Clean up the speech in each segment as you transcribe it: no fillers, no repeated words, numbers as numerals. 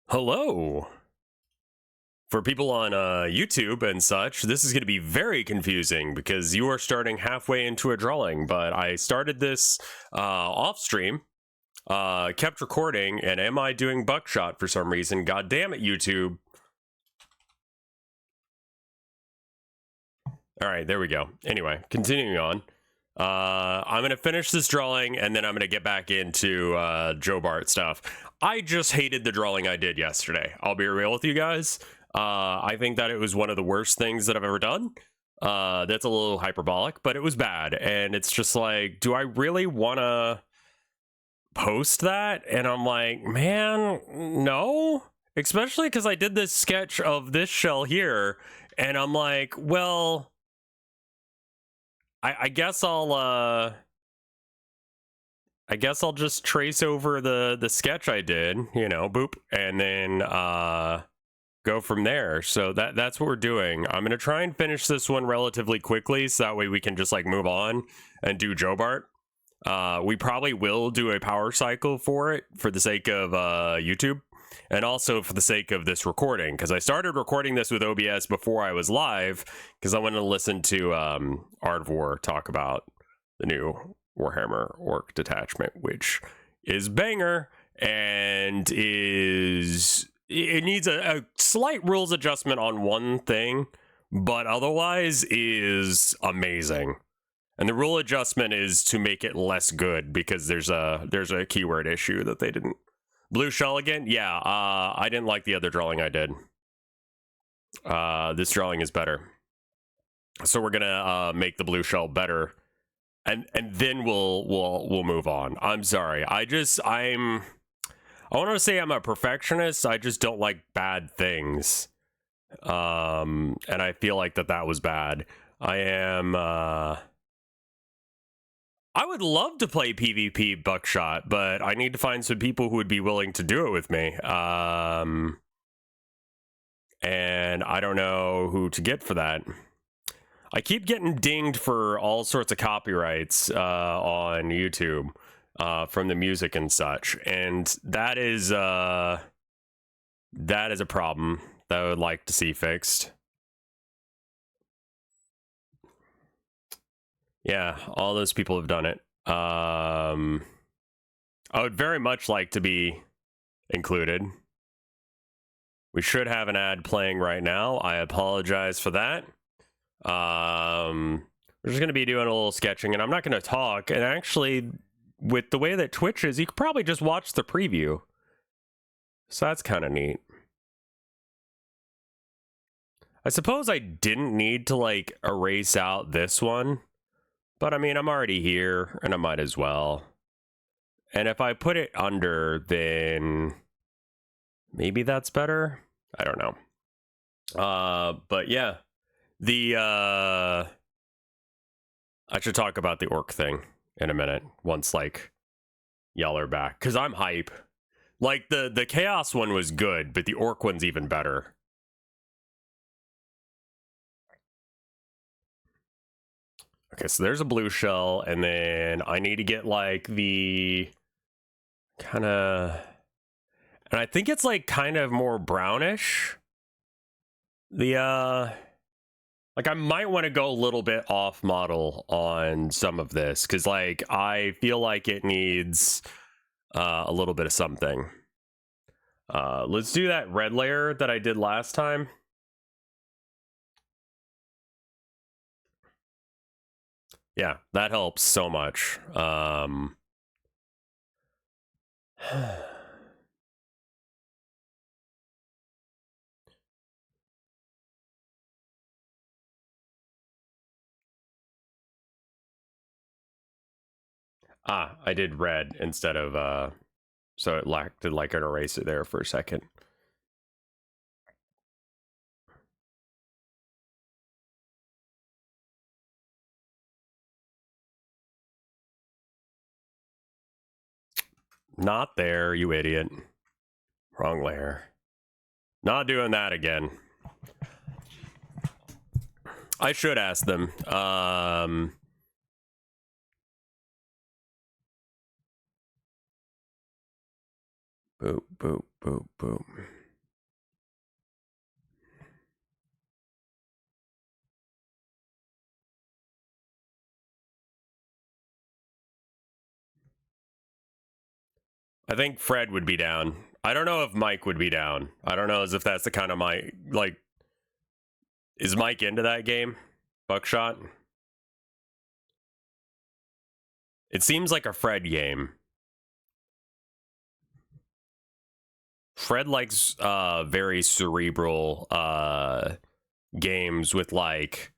Hello. For people on YouTube and such, this is going to be very confusing because you are starting halfway into a drawing, but I started this off stream, kept recording, and am I doing buckshot for some reason? God damn it, YouTube. All right, there we go. Anyway, continuing on. I'm going to finish this drawing, and then I'm going to get back into Joebart stuff. I just hated the drawing I did yesterday. I'll be real with you guys. I think that it was one of the worst things that I've ever done. That's a little hyperbolic, but it was bad. And it's just like, do I really want to post that? And I'm like, man, no. Especially because I did this sketch of this shell here, and I'm like, well, I guess I'll just trace over the sketch I did, you know, boop, and then go from there. So that's what we're doing. I'm gonna try and finish this one relatively quickly, so that way we can just like move on and do Joebart. We probably will do a power cycle for it for the sake of YouTube, and also for the sake of this recording, because I started recording this with OBS before I was live, because I wanted to listen to Art of War talk about the new Warhammer Orc detachment, which is banger and it needs a slight rules adjustment on one thing, but otherwise is amazing. And the rule adjustment is to make it less good because there's a keyword issue that they didn't. Blue shell again? Yeah, I didn't like the other drawing I did. This drawing is better. So we're gonna make the blue shell better. And then we'll move on. I'm sorry. I want to say I'm a perfectionist. I just don't like bad things. And I feel like that was bad. I would love to play PvP buckshot, but I need to find some people who would be willing to do it with me. And I don't know who to get for that. I keep getting dinged for all sorts of copyrights on YouTube from the music and such, and that is a problem that I would like to see fixed. Yeah, all those people have done it. I would very much like to be included. We should have an ad playing right now. I apologize for that. We're just going to be doing a little sketching, and I'm not going to talk. And actually, with the way that Twitch is, you could probably just watch the preview. So that's kind of neat. I suppose I didn't need to, like, erase out this one. But, I mean, I'm already here, and I might as well. And if I put it under, then maybe that's better? I don't know. But, yeah. I should talk about the orc thing in a minute once like y'all are back, because I'm hype. Like the chaos one was good, but the orc one's even better. Okay, so there's a blue shell, and then I need to get like the kind of, and I think it's like kind of more brownish. Like, I might want to go a little bit off model on some of this, because, like, I feel like it needs a little bit of something. Let's do that red layer that I did last time. Yeah, that helps so much. I did red instead of, so it acted like an eraser there for a second. Not there, you idiot. Wrong layer. Not doing that again. I should ask them. Boop, boop, boop, boop. I think Fred would be down. I don't know if Mike would be down. I don't know as if that's the kind of Mike, like, is Mike into that game? Buckshot? It seems like a Fred game. Fred likes very cerebral games with like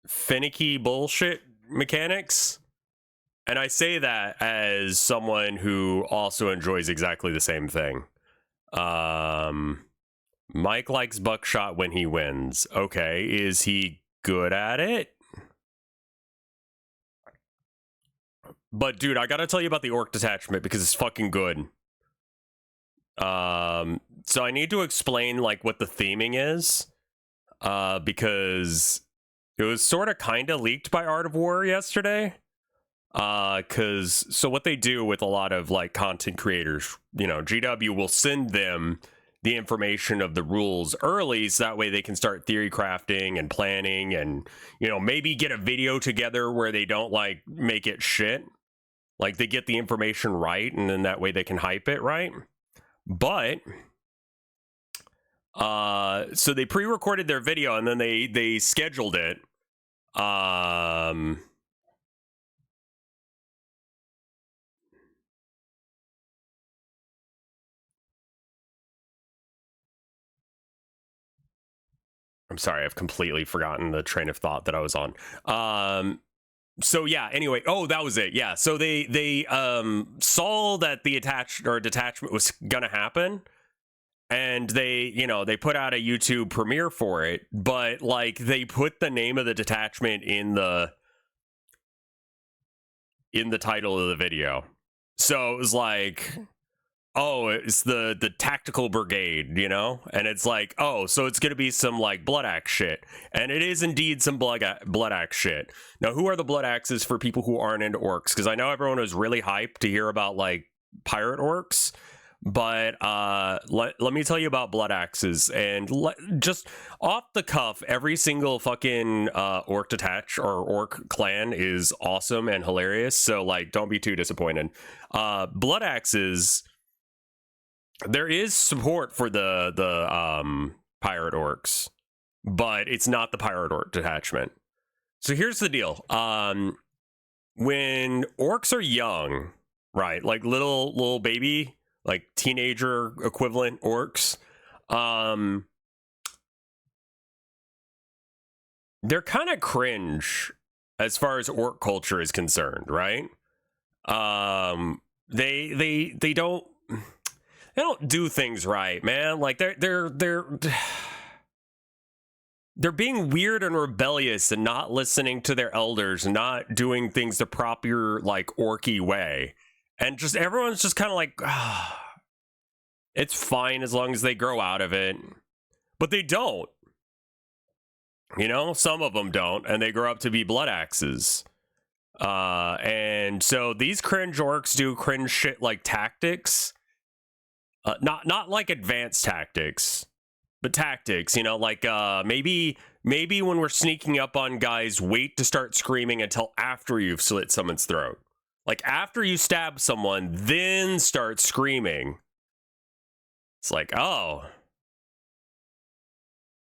finicky bullshit mechanics. And I say that as someone who also enjoys exactly the same thing. Mike likes Buckshot when he wins. Okay, is he good at it? But dude, I gotta tell you about the orc detachment because it's fucking good. So I need to explain like what the theming is, because it was sort of kind of leaked by Art of War yesterday. So what they do with a lot of like content creators, you know, GW will send them the information of the rules early, so that way they can start theory crafting and planning, and you know, maybe get a video together where they don't like make it shit. Like they get the information right, and then that way they can hype it right. But so they pre-recorded their video and then they scheduled it. I'm sorry, I've completely forgotten the train of thought that I was on. So yeah, anyway, oh, that was it. Yeah, so they saw that the detachment was gonna happen, and they, you know, they put out a YouTube premiere for it, but like they put the name of the detachment in the title of the video. So it was like, oh, it's the tactical brigade, you know? And it's like, oh, so it's gonna be some like blood axe shit. And it is indeed some blood axe shit. Now, who are the blood axes for people who aren't into orcs? Because I know everyone was really hyped to hear about like pirate orcs. But let me tell you about blood axes, and just off the cuff, every single fucking orc detach or orc clan is awesome and hilarious. So like, don't be too disappointed. Blood axes, there is support for the pirate orcs, but it's not the pirate orc detachment. So here's the deal. When orcs are young, right, like little baby, like teenager equivalent orcs, they're kind of cringe as far as orc culture is concerned, right? They don't do things right, man. Like they're being weird and rebellious and not listening to their elders and not doing things the proper like orky way. And just everyone's just kind of like, it's fine as long as they grow out of it. But they don't. You know, some of them don't, and they grow up to be blood axes. And so these cringe orcs do cringe shit like tactics. Not like advanced tactics, but tactics, you know, like maybe when we're sneaking up on guys, wait to start screaming until after you've slit someone's throat. Like after you stab someone, then start screaming. It's like, oh.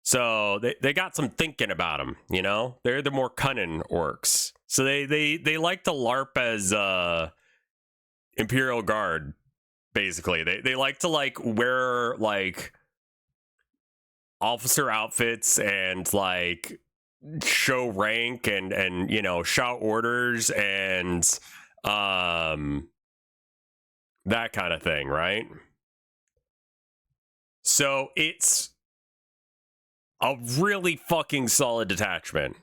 So they got some thinking about them, you know? They're the more cunning orcs. So they like to LARP as Imperial Guard, basically. They like to like wear like officer outfits and like show rank and you know, shout orders and that kind of thing, right? So it's a really fucking solid detachment.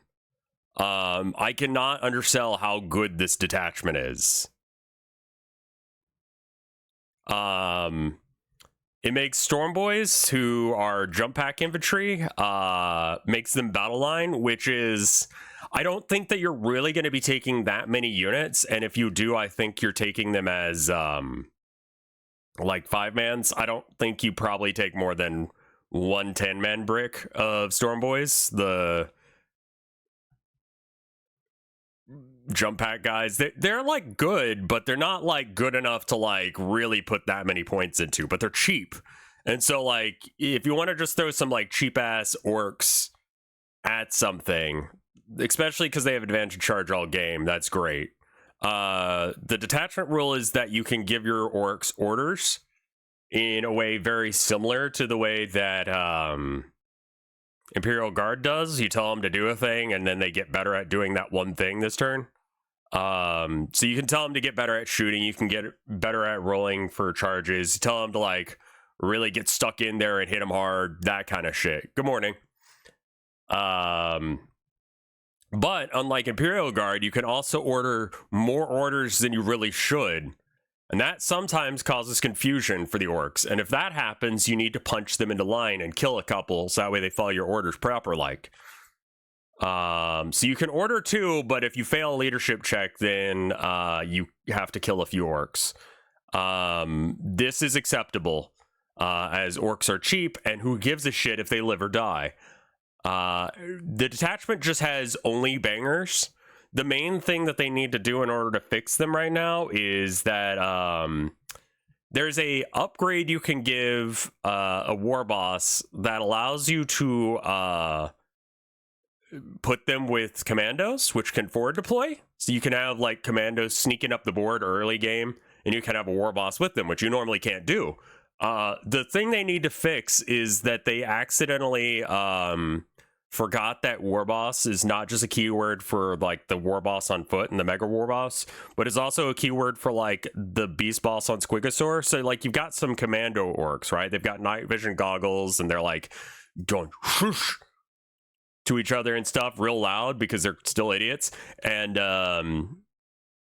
I cannot undersell how good this detachment is. It makes Storm Boys, who are jump pack infantry, makes them battle line, which is, I don't think that you're really going to be taking that many units, and if you do, I think you're taking them as like 5-mans. I don't think you probably take more than 1 10-man brick of Storm Boys. jump pack guys. They're like good, but they're not like good enough to like really put that many points into, but they're cheap. And so like if you want to just throw some like cheap ass orcs at something, especially because they have advantage charge all game, that's great. The detachment rule is that you can give your orcs orders in a way very similar to the way that Imperial Guard does. You tell them to do a thing and then they get better at doing that one thing this turn. So you can tell them to get better at shooting, you can get better at rolling for charges, you tell them to like really get stuck in there and hit them hard, that kind of shit. Good morning. But unlike Imperial Guard, you can also order more orders than you really should. And that sometimes causes confusion for the orcs. And if that happens, you need to punch them into line and kill a couple, so that way they follow your orders proper like. So you can order 2, but if you fail a leadership check, then you have to kill a few orcs. This is acceptable, as orcs are cheap, and who gives a shit if they live or die. The detachment just has only bangers. The main thing that they need to do in order to fix them right now is that there's a upgrade you can give a war boss that allows you to put them with commandos, which can forward deploy. So you can have like commandos sneaking up the board early game, and you can have a war boss with them, which you normally can't do. The thing they need to fix is that they accidentally forgot that war boss is not just a keyword for like the war boss on foot and the mega war boss, but is also a keyword for like the beast boss on Squigosaur. So like you've got some commando orcs, right? They've got night vision goggles and they're like going whoosh to each other and stuff real loud because they're still idiots. And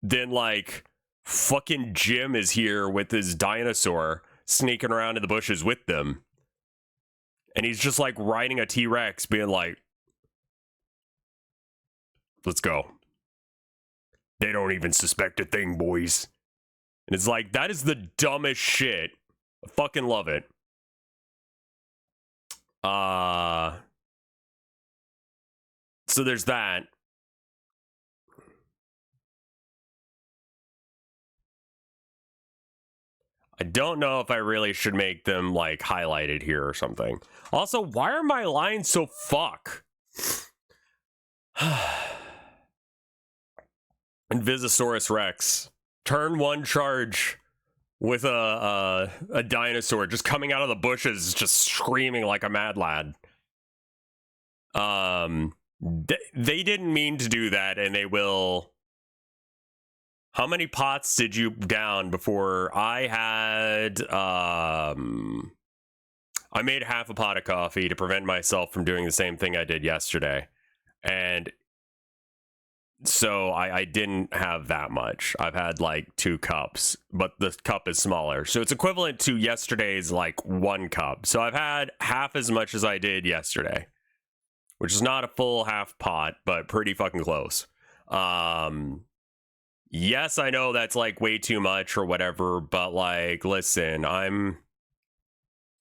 then like fucking Jim is here with his dinosaur sneaking around in the bushes with them. And he's just like riding a T-Rex being like, let's go. They don't even suspect a thing, boys. And it's like, that is the dumbest shit. I fucking love it. So there's that. I don't know if I really should make them like highlighted here or something. Also, why are my lines so fuck? Invisisaurus Rex. Turn 1 charge with a dinosaur just coming out of the bushes, just screaming like a mad lad. They didn't mean to do that, and they will. How many pots did you down before I had, I made half a pot of coffee to prevent myself from doing the same thing I did yesterday. And so I didn't have that much. I've had like 2 cups, but the cup is smaller. So it's equivalent to yesterday's like 1 cup. So I've had half as much as I did yesterday, which is not a full half pot, but pretty fucking close. Yes, I know that's like way too much or whatever, but like, listen, I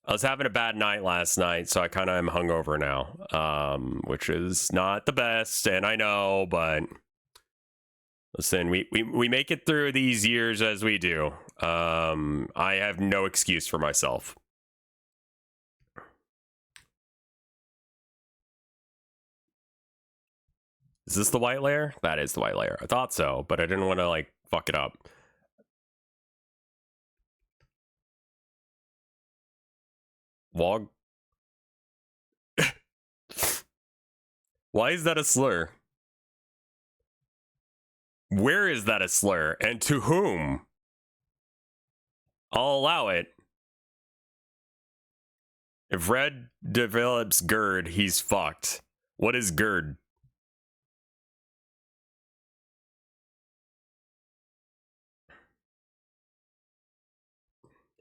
was having a bad night last night, so I kind of am hungover now, which is not the best, and I know, but listen, we make it through these years as we do. I have no excuse for myself. Is this the white layer? That is the white layer. I thought so, but I didn't want to like fuck it up. Vlog. Why is that a slur? Where is that a slur? And to whom? I'll allow it. If Red develops GERD, he's fucked. What is GERD?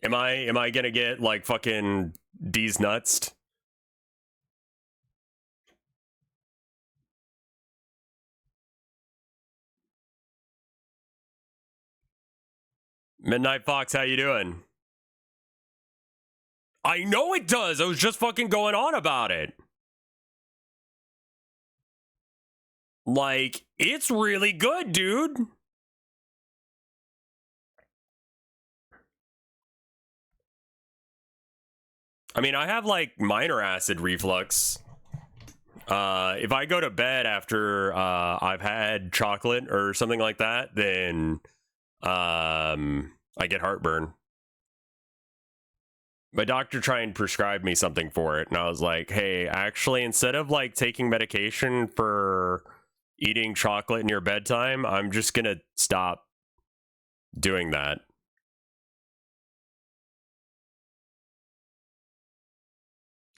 Am I gonna get like fucking D's nuts? Midnight Fox, how you doing? I know it does. I was just fucking going on about it. Like, it's really good, dude. I mean, I have like minor acid reflux. If I go to bed after I've had chocolate or something like that, then I get heartburn. My doctor tried and prescribed me something for it, and I was like, hey, actually, instead of like taking medication for eating chocolate in your bedtime, I'm just gonna stop doing that.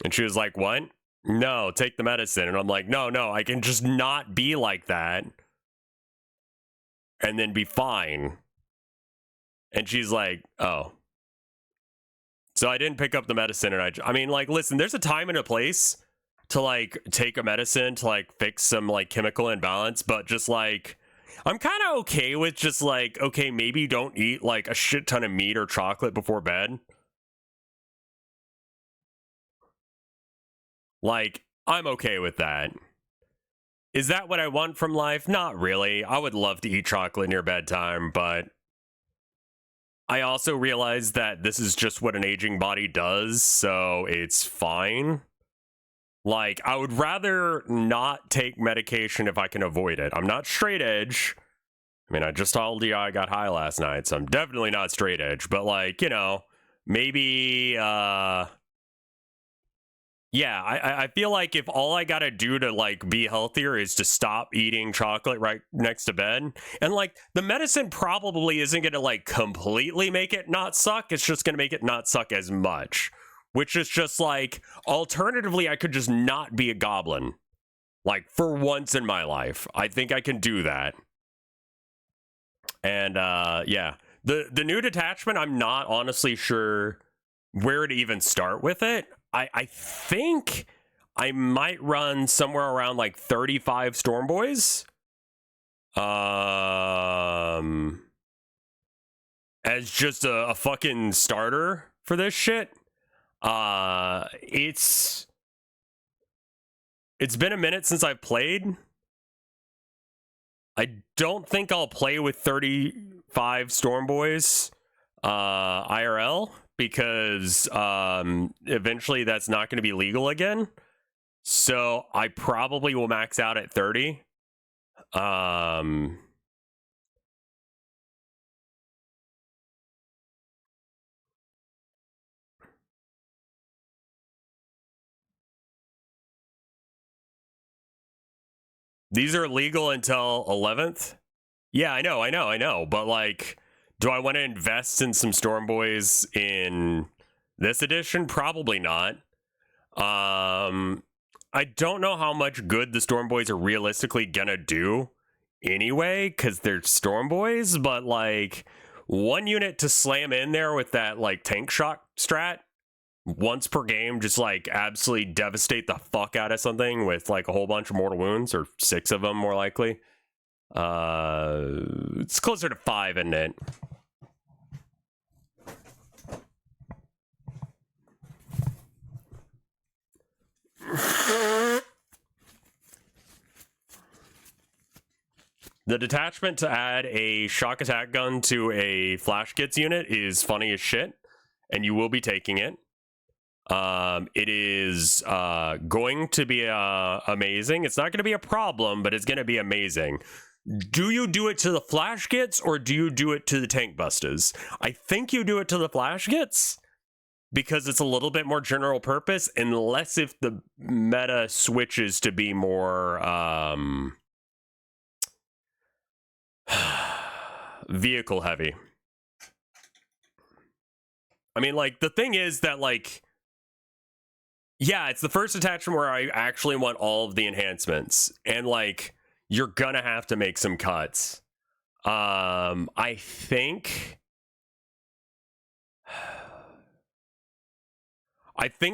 And she was like, what? No, take the medicine. And I'm like, no, I can just not be like that and then be fine. And she's like, oh. So I didn't pick up the medicine. And I mean, like, listen, there's a time and a place to like take a medicine to like fix some like chemical imbalance, but just like, I'm kind of okay with just like, okay, maybe don't eat like a shit ton of meat or chocolate before bed. Like, I'm okay with that. Is that what I want from life? Not really. I would love to eat chocolate near bedtime, but I also realize that this is just what an aging body does, so it's fine. Like, I would rather not take medication if I can avoid it. I'm not straight edge. I mean, I just told you I got high last night, so I'm definitely not straight edge, but like, you know, maybe yeah, I feel like if all I gotta do to like be healthier is to stop eating chocolate right next to bed, and like the medicine probably isn't gonna like completely make it not suck, it's just gonna make it not suck as much. Which is just like, alternatively, I could just not be a goblin. Like for once in my life. I think I can do that. And yeah. The new detachment, I'm not honestly sure where to even start with it. I think I might run somewhere around like 35 Storm Boys. As just a fucking starter for this shit. It's been a minute since I've played. I don't think I'll play with 35 Storm Boys IRL, because eventually that's not going to be legal again. So I probably will max out at 30. These are legal until 11th. Yeah, I know. But like, do I want to invest in some Storm Boys in this edition? Probably not. I don't know how much good the Storm Boys are realistically gonna do anyway, because they're Storm Boys, but like, one unit to slam in there with that like tank shot strat once per game, just like absolutely devastate the fuck out of something with like a whole bunch of mortal wounds, or 6 of them more likely. It's closer to 5, isn't it? The detachment to add a shock attack gun to a flash gets unit is funny as shit, and you will be taking it. It is going to be amazing. It's not going to be a problem, but it's going to be amazing. Do you do it to the flash gets, or do you do it to the tank busters? I think you do it to the flash gets, because it's a little bit more general purpose, unless if the meta switches to be more vehicle heavy. I mean, like, the thing is that, like, yeah, it's the first attachment where I actually want all of the enhancements, and like, you're gonna have to make some cuts. I think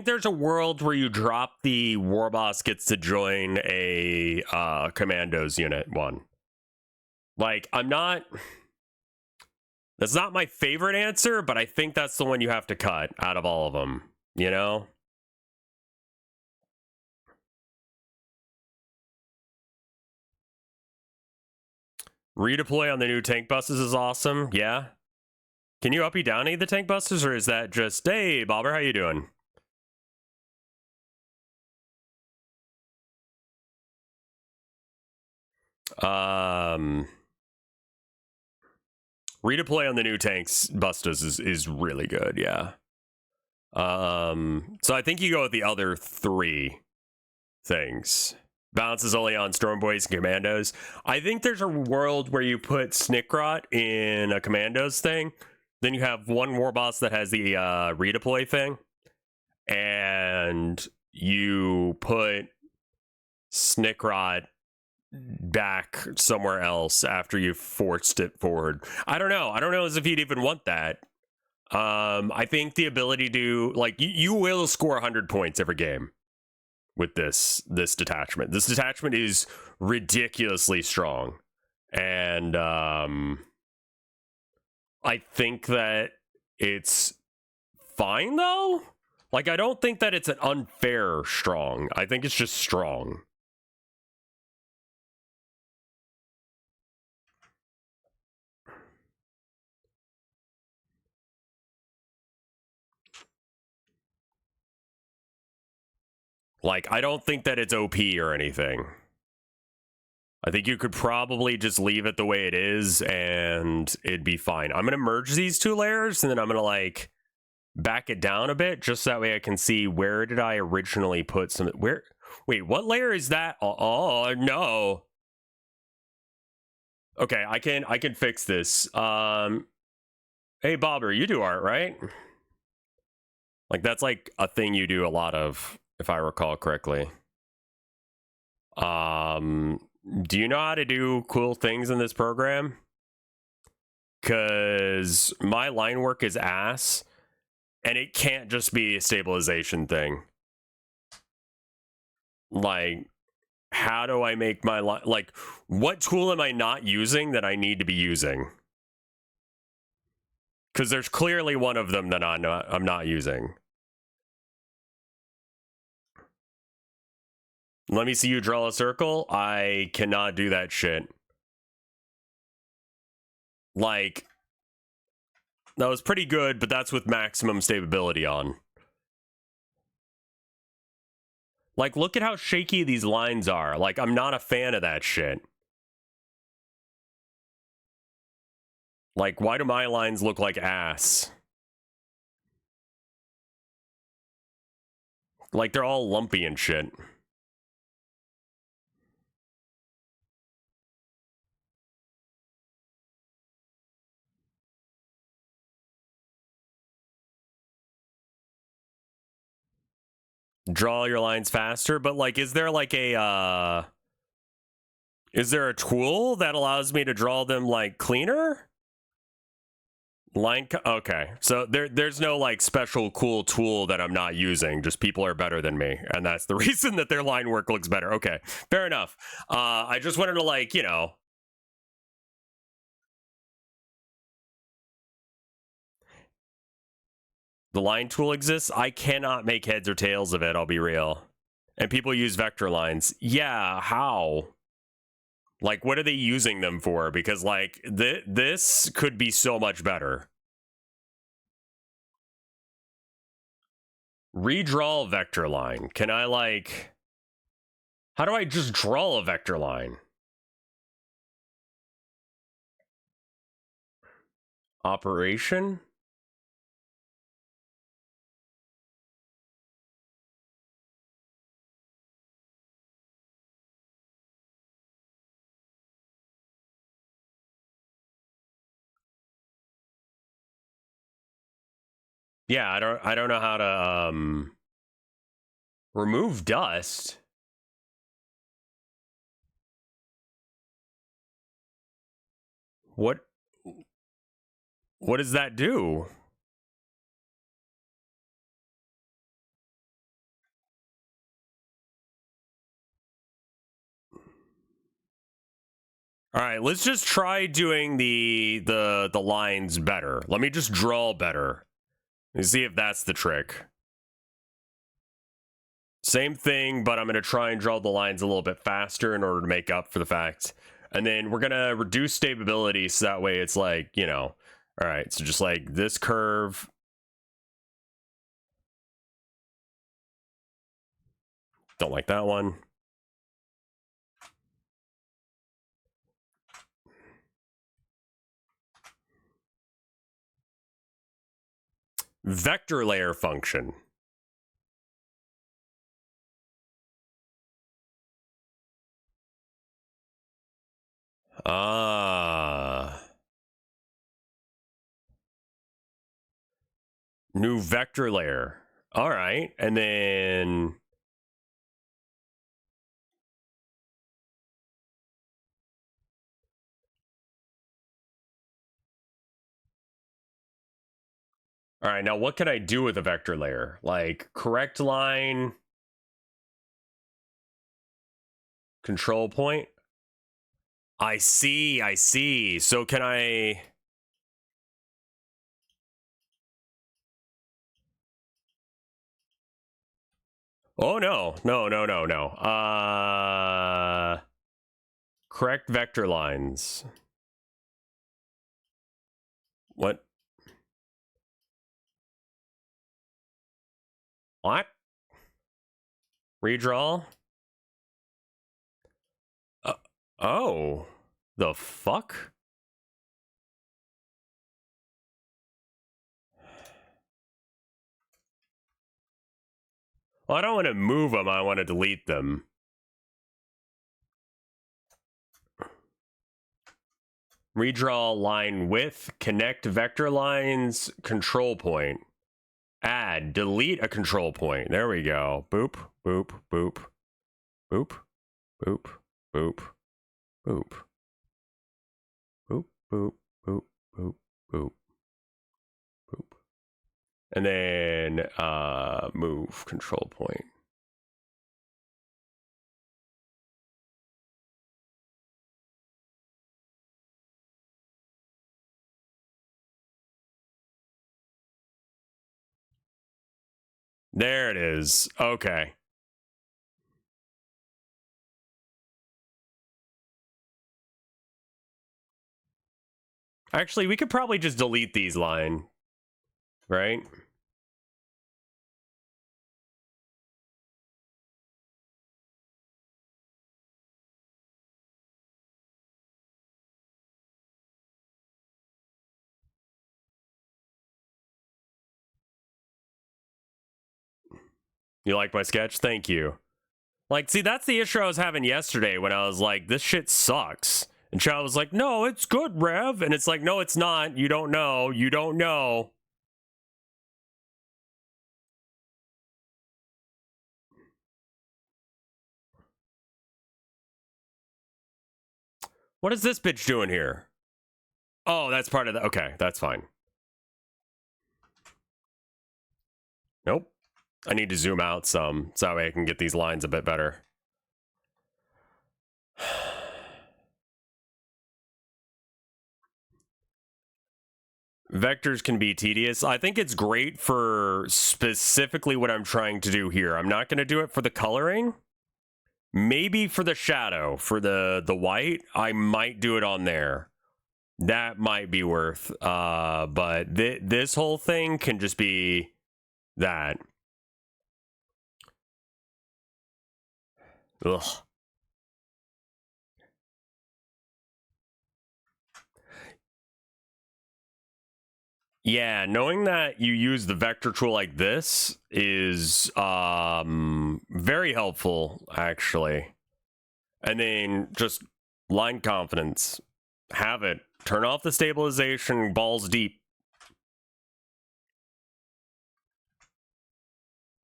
there's a world where you drop the war boss gets to join a commandos unit one. Like, that's not my favorite answer, but I think that's the one you have to cut out of all of them, you know? Redeploy on the new tank buses is awesome. Yeah. Can you uppy downy the tank buses, or is that just, hey, Bobber, how you doing? Redeploy on the new tanks bustas is really good, yeah. So I think you go with the other 3 things. Balance is only on Storm Boys and Commandos. I think there's a world where you put Snickrot in a Commandos thing. Then you have one war boss that has the redeploy thing. And you put Snickrot back somewhere else after you've forced it forward. I don't know. I don't know as if you'd even want that. I think the ability to, like, you will score 100 points every game with this detachment. This detachment is ridiculously strong, and I think that it's fine though. Like, I don't think that it's an unfair strong. I think it's just strong. Like, I don't think that it's OP or anything. I think you could probably just leave it the way it is and it'd be fine. I'm going to merge these 2 layers and then I'm going to, like, back it down a bit just so that way I can see where did I originally put some. Wait, what layer is that? Oh, no. Okay, I can fix this. Hey, Bobber, you do art, right? Like, that's like a thing you do a lot of, if I recall correctly. Do you know how to do cool things in this program? Because my line work is ass, and it can't just be a stabilization thing. Like, how do I make my line? Like, what tool am I not using that I need to be using? Because there's clearly one of them that I'm not using. Let me see you draw a circle. I cannot do that shit. Like, that was pretty good, but that's with maximum stability on. Like, look at how shaky these lines are. Like, I'm not a fan of that shit. Like, why do my lines look like ass? Like, they're all lumpy and shit. Draw your lines faster, but, like, is there like a is there a tool that allows me to draw them, like, cleaner? Okay, so there's no, like, special cool tool that I'm not using. Just people are better than me, and that's the reason that their line work looks better. Okay, fair enough. I just wanted to, like, you know. The line tool exists. I cannot make heads or tails of it, I'll be real. And people use vector lines. Yeah, how? Like, what are they using them for? Because, like, this could be so much better. Redraw vector line. Can I, like... How do I just draw a vector line? Operation? Yeah, I don't know how to remove dust. What does that do? All right, let's just try doing the lines better. Let me just draw better. Let me see if that's the trick. Same thing, but I'm going to try and draw the lines a little bit faster in order to make up for the fact And then we're gonna reduce stability so that way it's like, you know, all right, so just like this curve. Don't like that one. Vector layer function. New vector layer. All right. And then all right, now what can I do with a vector layer? Like correct line, control point. I see, I see. So can I... Oh, no. No. Correct vector lines. What? What? Redraw? Oh. The fuck? Well, I don't want to move them. I want to delete them. Redraw line width, connect vector lines, control point. Add, delete a control point. There we go. Boop, boop, boop, boop, boop, boop, boop, boop, boop, boop, boop, boop, boop. And then move control point. There it is. Okay. Actually, we could probably just delete these line, right? You like my sketch? Thank you. Like, see, that's the issue I was having yesterday when I was like, this shit sucks. And Chow was like, no, it's good, Rev. And it's like, no, it's not. You don't know. You don't know. What is this bitch doing here? Oh, that's part of the... Okay, that's fine. Nope. I need to zoom out some, so that way I can get these lines a bit better. Vectors can be tedious. I think it's great for specifically what I'm trying to do here. I'm not going to do it for the coloring. Maybe for the shadow, for the white, I might do it on there. That might be worth. But this whole thing can just be that. Ugh. Yeah, knowing that you use the vector tool like this is very helpful, actually. And then just line confidence. Have it. Turn off the stabilization, balls deep.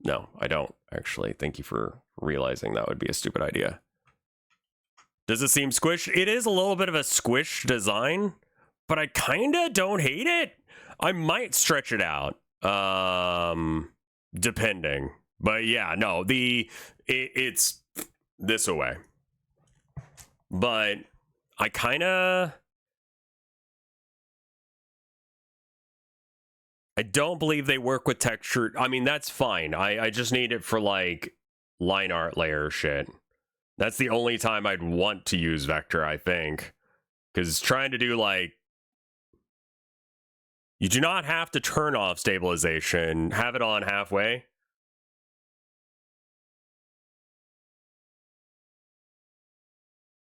No, I don't, actually. Thank you for realizing that would be a stupid idea. Does it seem squished? It is a little bit of a squish design, but I kinda don't hate it. I might stretch it out, depending. But yeah, no, it's this away. But I don't believe they work with texture. I mean, that's fine. I just need it for like line art layer shit. That's the only time I'd want to use vector, I think. Because trying to do, like... You do not have to turn off stabilization. Have it on halfway.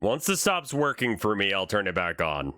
Once this stops working for me, I'll turn it back on.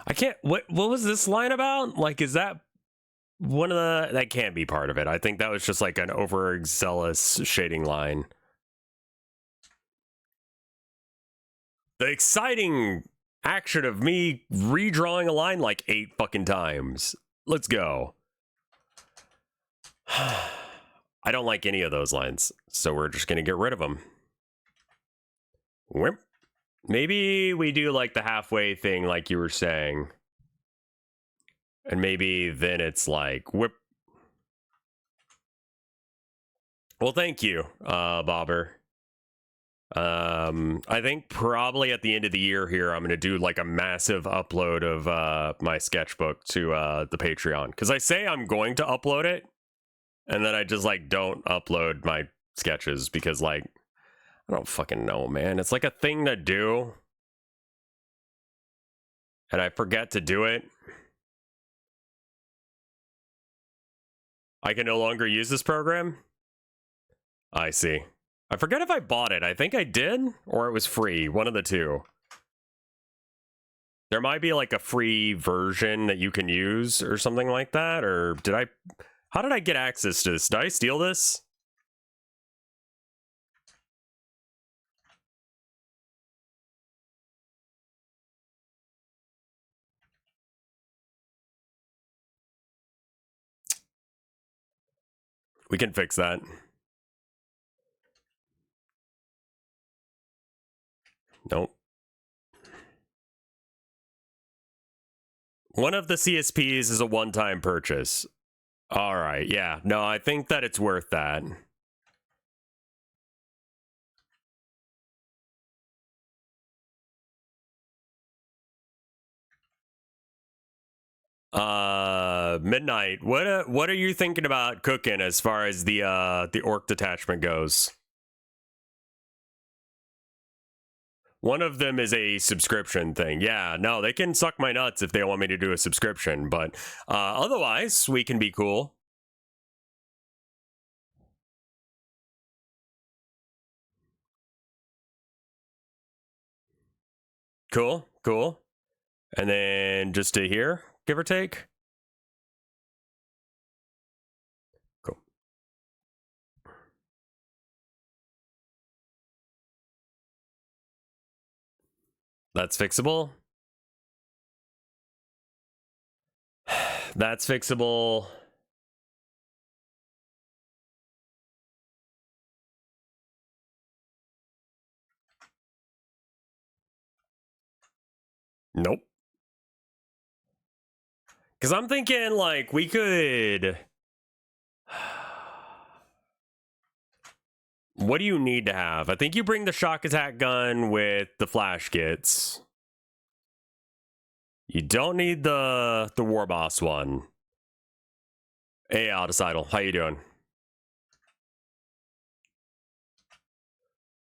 I can't... What was this line about? Like, is that one of the... That can't be part of it. I think that was just like an overzealous shading line. The exciting action of me redrawing a line like 8 fucking times. Let's go. I don't like any of those lines, so we're just gonna get rid of them. Whip. Maybe we do like the halfway thing like you were saying. And maybe then it's like, whip. Well, thank you, Bobber. I think probably at the end of the year here, I'm going to do like a massive upload of my sketchbook to the Patreon. Because I say I'm going to upload it, and then I just like don't upload my sketches because like, I don't fucking know, man. It's like a thing to do. And I forget to do it. I can no longer use this program? I see. I forget if I bought it. I think I did, or it was free. One of the two. There might be like a free version that you can use or something like that, or did I... How did I get access to this? Did I steal this? We can fix that. Nope. One of the CSPs is a one-time purchase. All right, yeah. No, I think that it's worth that. Midnight. What are you thinking about cooking as far as the orc detachment goes? One of them is a subscription thing. Yeah, no, they can suck my nuts if they want me to do a subscription, but otherwise, we can be cool. Cool, cool. And then just to here, give or take. Cool. That's fixable. That's fixable. Nope. Because I'm thinking, like, we could... What do you need to have? I think you bring the shock attack gun with the flash kits. You don't need the war boss one. Hey, Alticidal, how you doing?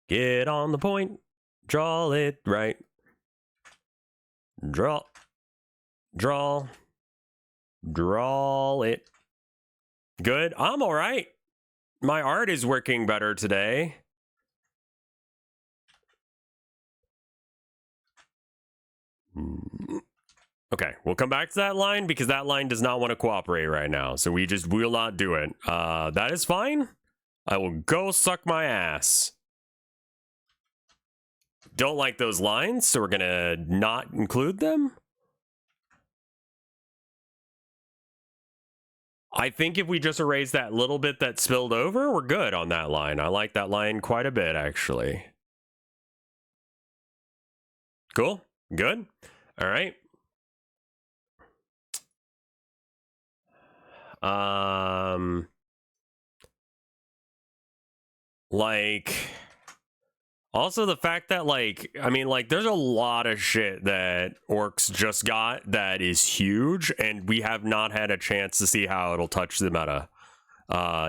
Get on the point. Draw it right. Draw it. Good. I'm all right. My art is working better today. Okay, we'll come back to that line because that line does not want to cooperate right now. So we just will not do it. That is fine. I will go suck my ass. Don't like those lines, so we're gonna not include them. I think if we just erase that little bit that spilled over, we're good on that line. I like that line quite a bit, actually. Cool. Good. All right. Like, also the fact that, like, I mean, like, there's a lot of shit that Orcs just got that is huge, and we have not had a chance to see how it'll touch the meta.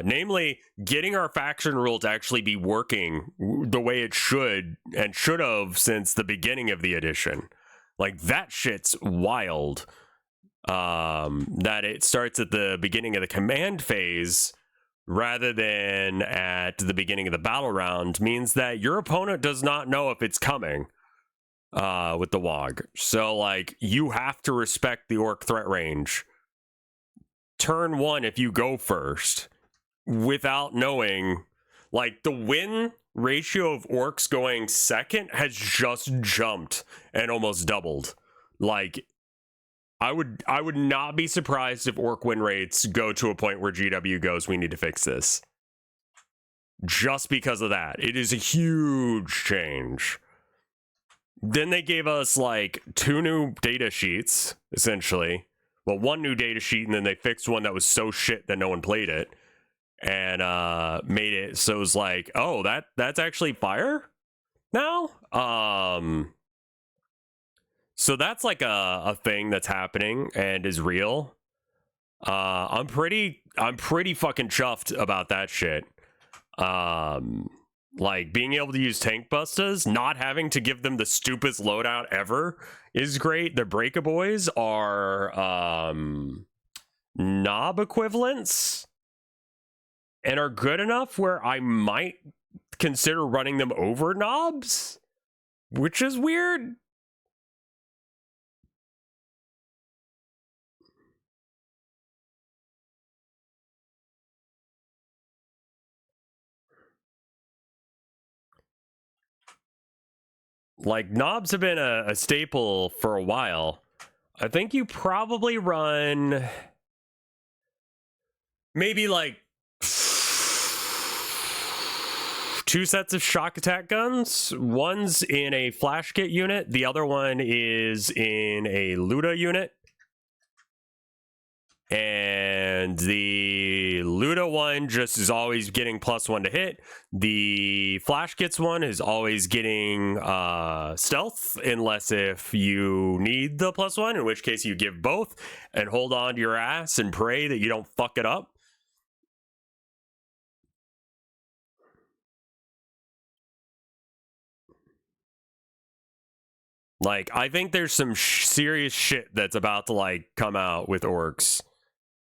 Namely, getting our faction rule to actually be working the way it should and should have since the beginning of the edition. Like, that shit's wild. That it starts at the beginning of the command phase rather than at the beginning of the battle round means that your opponent does not know if it's coming with the WOG. So, like, you have to respect the Orc threat range. Turn one if you go first without knowing, like, the win ratio of Orcs going second has just jumped and almost doubled. Like, I would not be surprised if Orc win rates go to a point where GW goes, we need to fix this. Just because of that. It is a huge change. Then they gave us, like, 2 new data sheets, essentially. Well, 1 new data sheet, and then they fixed one that was so shit that no one played it. And made it so it was like, oh, that's actually fire now? So that's like a thing that's happening and is real. I'm pretty fucking chuffed about that shit. Like, being able to use tank bustas, not having to give them the stupidest loadout ever is great. The breakaboys are knob equivalents and are good enough where I might consider running them over knobs, which is weird. Like, knobs have been a staple for a while. I think you probably run maybe like 2 sets of shock attack guns. One's in a flash kit unit. The other one is in a Luda unit. And the Luda one just is always getting +1 to hit. The Flash Kits one is always getting stealth, unless if you need the +1, in which case you give both and hold on to your ass and pray that you don't fuck it up. Like, I think there's some serious shit that's about to, like, come out with Orcs.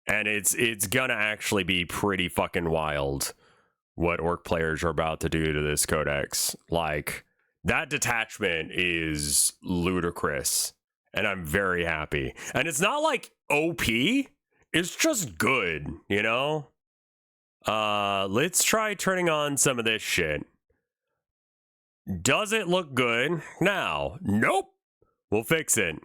And it's gonna actually be pretty fucking wild what Orc players are about to do to this codex. Like, that detachment is ludicrous. And I'm very happy. And it's not like OP. It's just good, you know? Let's try turning on some of this shit. Does it look good now? Nope. We'll fix it.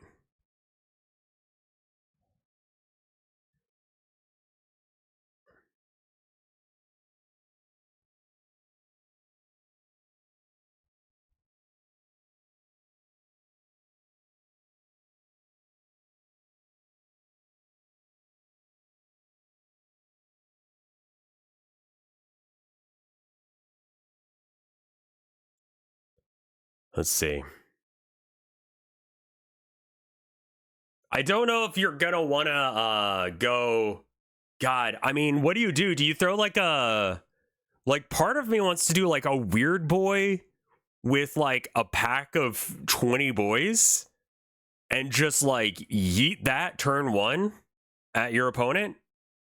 Let's see. I don't know if you're gonna wanna go. God, I mean, what do you do? Do you throw like a, like, part of me wants to do like a weird boy with like a pack of 20 boys and just like yeet that turn 1 at your opponent,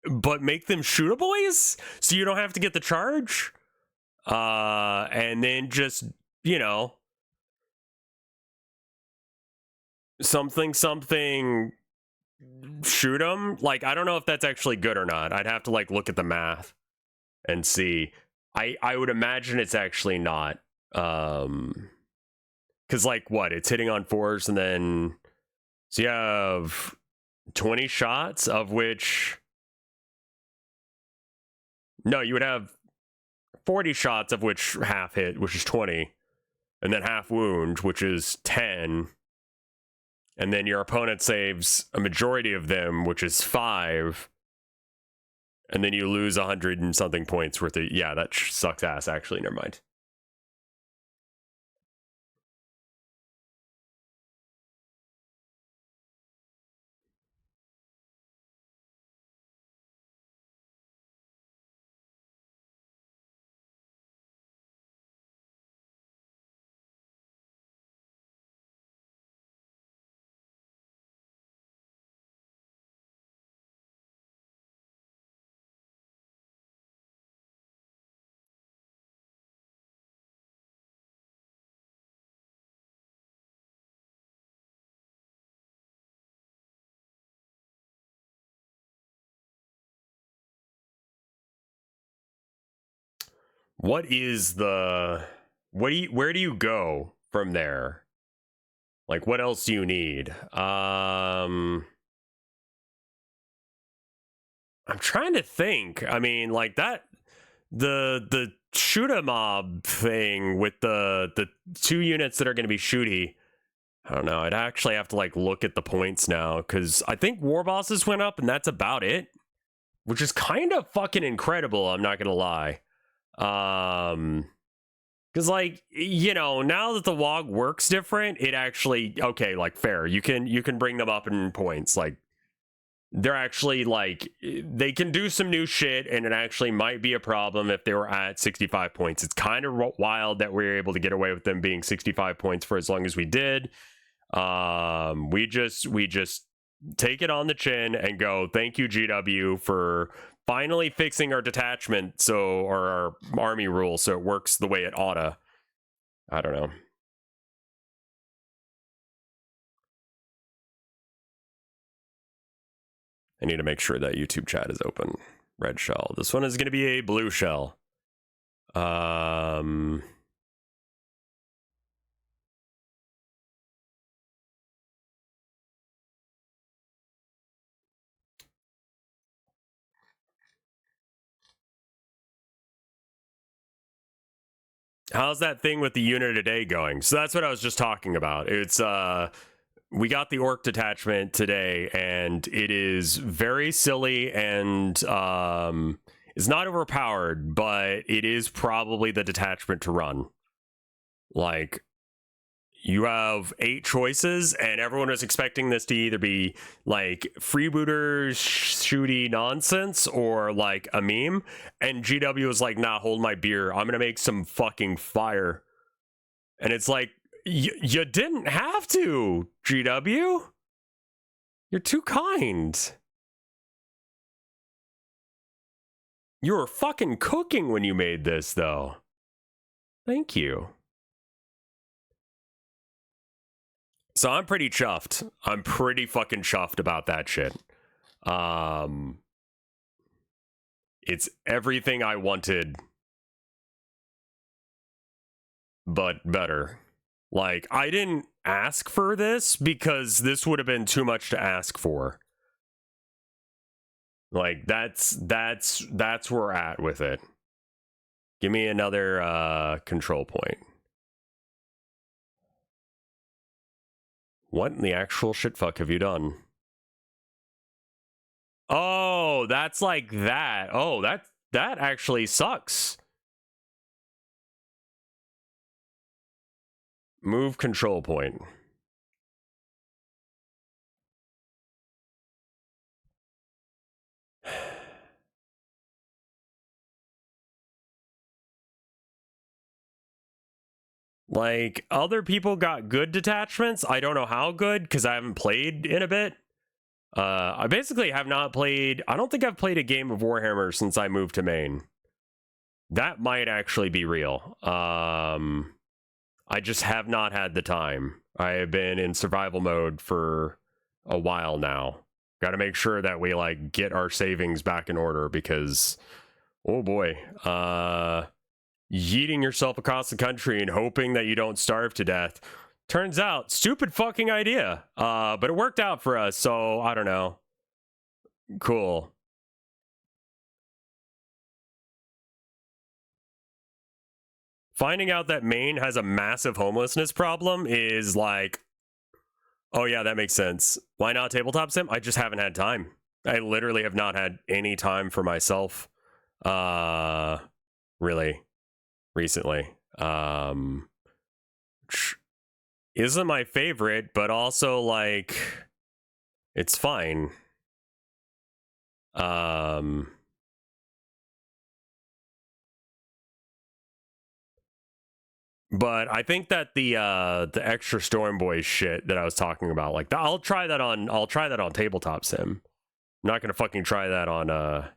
but make them shoota boys so you don't have to get the charge. And then just, you know, something shoot them. Like, I don't know if that's actually good or not. I'd have to like look at the math and see. I would imagine it's actually not. Because, like, what? It's hitting on 4s, and then so you have 20 shots, of which No, you would have 40 shots, of which half hit, which is 20, and then half wound, which is 10, and then your opponent saves a majority of them, which is 5, and then you lose 100 and something points worth of... Yeah, that sucks ass, actually. Never mind. What is the... where do you go from there? Like, what else do you need? I'm trying to think. I mean, like, that... The shoot-a mob thing with the 2 units that are going to be shooty... I don't know. I'd actually have to, like, look at the points now, because I think war bosses went up, and that's about it. Which is kind of fucking incredible, I'm not gonna lie. Because, like, you know, now that the WOG works different, it actually... Okay, like, fair. You can bring them up in points. Like, they're actually, like... They can do some new shit, and it actually might be a problem if they were at 65 points. It's kind of wild that we were able to get away with them being 65 points for as long as we did. We just take it on the chin and go, thank you, GW, for finally fixing our detachment, or our army rule, so it works the way it oughta. I don't know. I need to make sure that YouTube chat is open. Red shell. This one is going to be a blue shell. How's that thing with the unit a day going? So that's what I was just talking about. It's we got the orc detachment today, and it is very silly and is not overpowered, but it is probably the detachment to run. Like, you have 8 choices, and everyone was expecting this to either be like freebooters shooty nonsense or like a meme, and GW was like, nah, hold my beer, I'm gonna make some fucking fire. And it's like, you didn't have to, GW. You're too kind. You were fucking cooking when you made this, though. Thank you. So I'm pretty chuffed. I'm pretty fucking chuffed about that shit. It's everything I wanted, but better. Like, I didn't ask for this because this would have been too much to ask for. Like, that's where we're at with it. Give me another control point. What in the actual shitfuck have you done? Oh, that's like that. Oh, that actually sucks. Move control point. Like, other people got good detachments. I don't know how good, because I haven't played in a bit. I basically have not played... I don't think I've played a game of Warhammer since I moved to Maine. That might actually be real. I just have not had the time. I have been in survival mode for a while now. Got to make sure that we, like, get our savings back in order, because... Oh boy. Yeeting yourself across the country and hoping that you don't starve to death. Turns out, stupid fucking idea. But it worked out for us, so I don't know. Cool. finding out that Maine has a massive homelessness problem is like, oh yeah, that makes sense. Why not tabletop sim? I just haven't had time. I literally have not had any time for myself, really, recently. Isn't my favorite, but also like, it's fine. But I think that the extra Storm Boy shit that I was talking about, like I'll try that on tabletop sim. I'm not gonna fucking try that on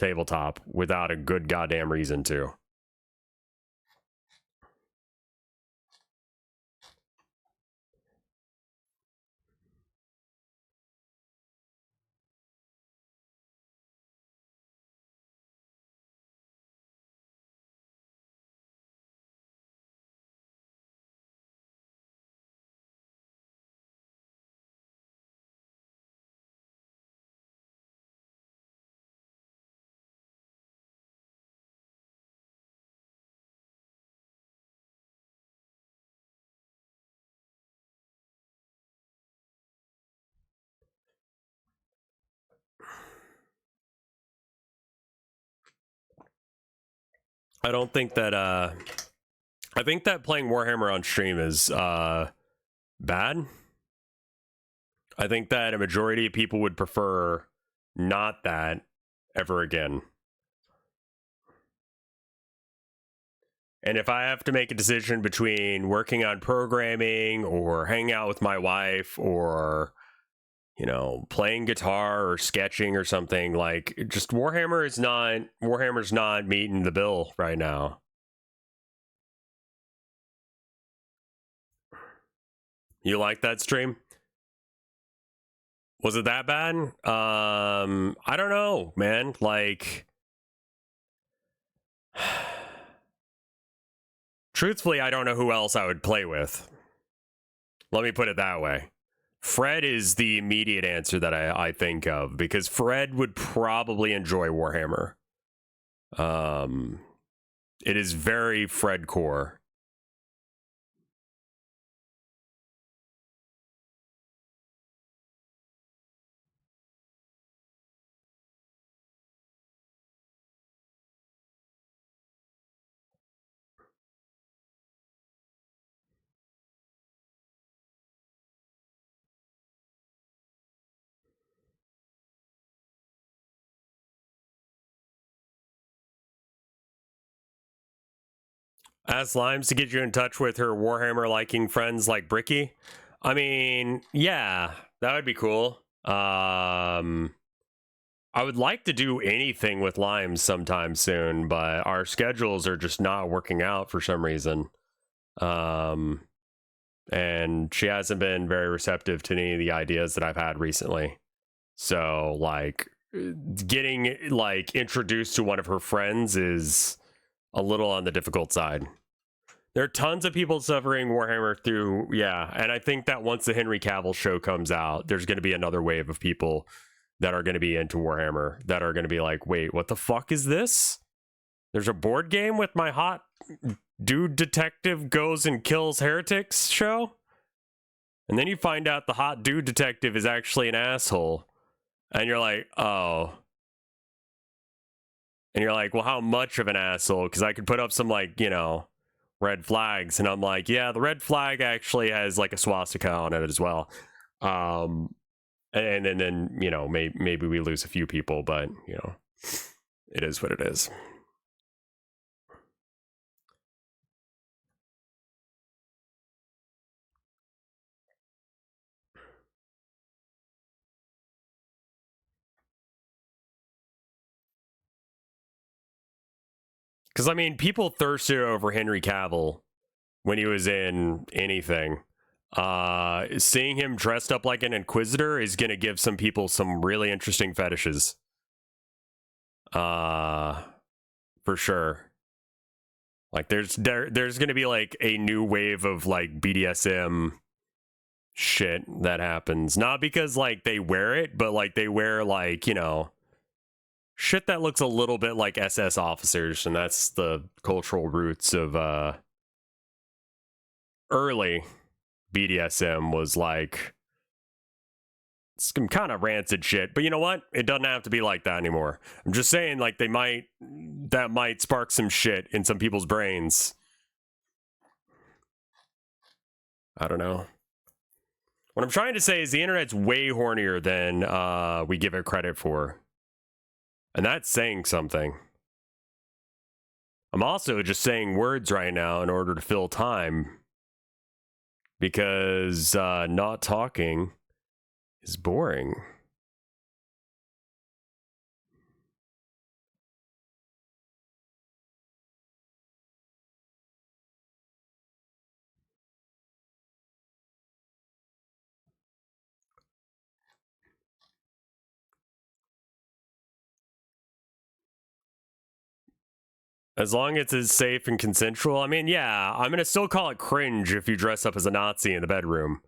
tabletop without a good goddamn reason to. I don't think that I think that playing Warhammer on stream is bad. I think that a majority of people would prefer not that ever again. And if I have to make a decision between working on programming or hanging out with my wife or, you know, playing guitar or sketching or something, like just Warhammer's not meeting the bill right now. You like that stream? Was it that bad? I don't know, man. Like truthfully, I don't know who else I would play with. Let me put it that way. Fred is the immediate answer that I think of, because Fred would probably enjoy Warhammer. It is very Fred core. Ask Limes to get you in touch with her Warhammer liking friends like Bricky. I mean, yeah, that would be cool. I would like to do anything with Limes sometime soon, but our schedules are just not working out for some reason. And she hasn't been very receptive to any of the ideas that I've had recently. So, like, getting like introduced to one of her friends is a little on the difficult side. There are tons of people suffering Warhammer through, yeah, and I think that once the Henry Cavill show comes out, there's going to be another wave of people that are going to be into Warhammer that are going to be like, wait, what the fuck is this? There's a board game with my hot dude detective goes and kills heretics show? And then you find out the hot dude detective is actually an asshole. And you're like, oh. And you're like, well, how much of an asshole? Because I could put up some, like, you know, red flags. And I'm like, yeah, the red flag actually has, like, a swastika on it as well. And then you know, maybe we lose a few people, but, you know, it is what it is. Because, I mean, people thirsted over Henry Cavill when he was in anything. Seeing him dressed up like an Inquisitor is going to give some people some really interesting fetishes. For sure. Like, there's going to be, like, a new wave of, like, BDSM shit that happens. Not because, like, they wear it, but, like, they wear, like, you know, shit that looks a little bit like SS officers, and that's the cultural roots of early BDSM was like some kind of rancid shit. But you know what? It doesn't have to be like that anymore. I'm just saying, like, that might spark some shit in some people's brains. I don't know. What I'm trying to say is the internet's way hornier than we give it credit for. And that's saying something. I'm also just saying words right now in order to fill time. Because not talking is boring. As long as it's safe and consensual. I mean, yeah, I'm going to still call it cringe if you dress up as a Nazi in the bedroom.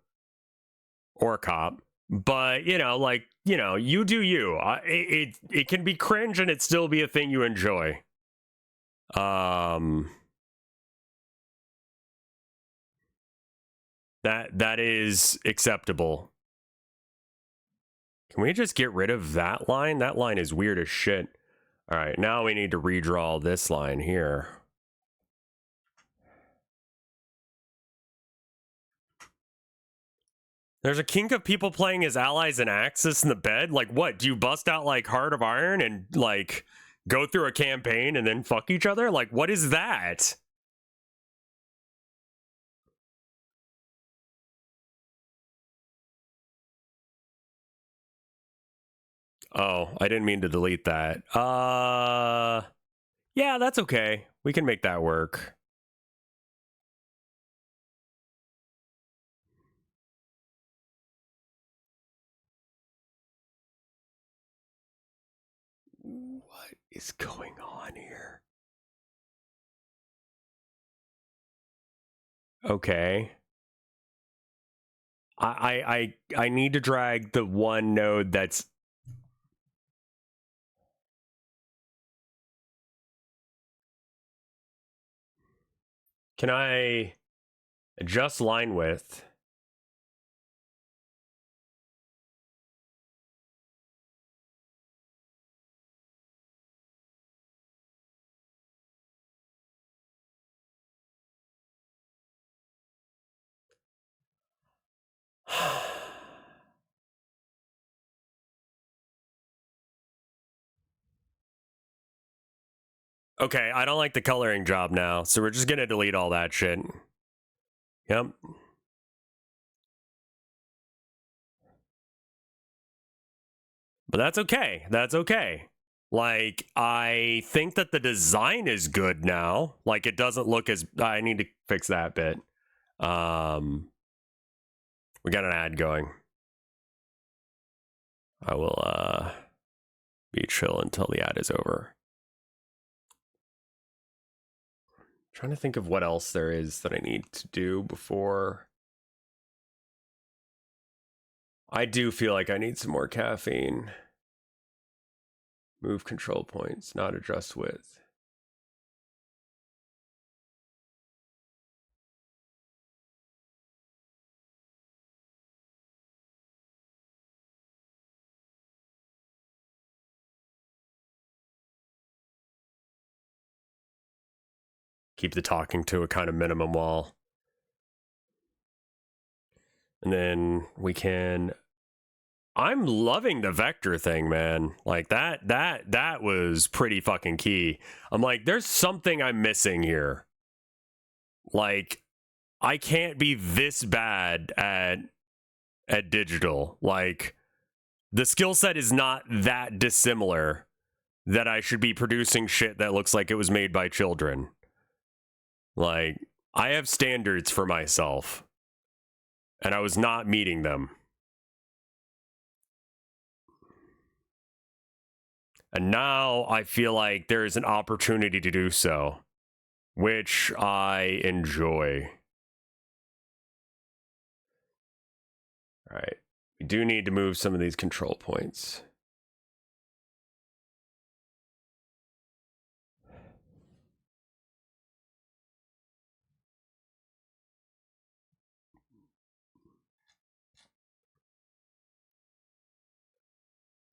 Or a cop. But, you know, like, you know, you do you. It can be cringe and it still be a thing you enjoy. That is acceptable. Can we just get rid of that line? That line is weird as shit. All right, now we need to redraw this line here. There's a kink of people playing as allies and Axis in the bed. Like, what? Do you bust out, like, Heart of Iron and, like, go through a campaign and then fuck each other? Like, what is that? Oh, I didn't mean to delete that. Yeah, that's okay. We can make that work. What is going on here? Okay. I need to drag the one node that's... Can I adjust line width? Okay, I don't like the coloring job now, so we're just gonna delete all that shit. Yep. But that's okay. That's okay. Like, I think that the design is good now. Like, it doesn't look as... I need to fix that bit. We got an ad going. I will, be chill until the ad is over. Trying to think of what else there is that I need to do before... I do feel like I need some more caffeine. Move control points, not adjust width. Keep the talking to a kind of minimum wall. And then we can... I'm loving the vector thing, man. Like, that was pretty fucking key. I'm like, there's something I'm missing here. Like, I can't be this bad at digital. Like, the skill set is not that dissimilar that I should be producing shit that looks like it was made by children. Like, I have standards for myself, and I was not meeting them. And now I feel like there is an opportunity to do so, which I enjoy. All right. We do need to move some of these control points.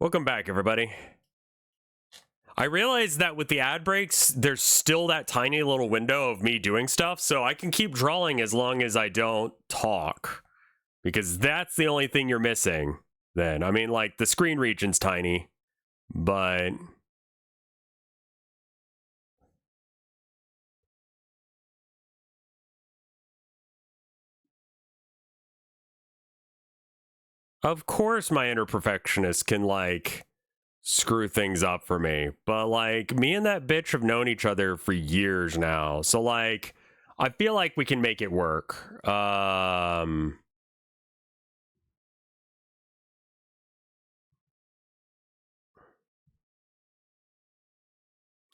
Welcome back, everybody. I realized that with the ad breaks, there's still that tiny little window of me doing stuff, so I can keep drawing as long as I don't talk. Because that's the only thing you're missing, then. I mean, like, the screen region's tiny, but... Of course my inner perfectionist can, like, screw things up for me. But, like, me and that bitch have known each other for years now. So, like, I feel like we can make it work.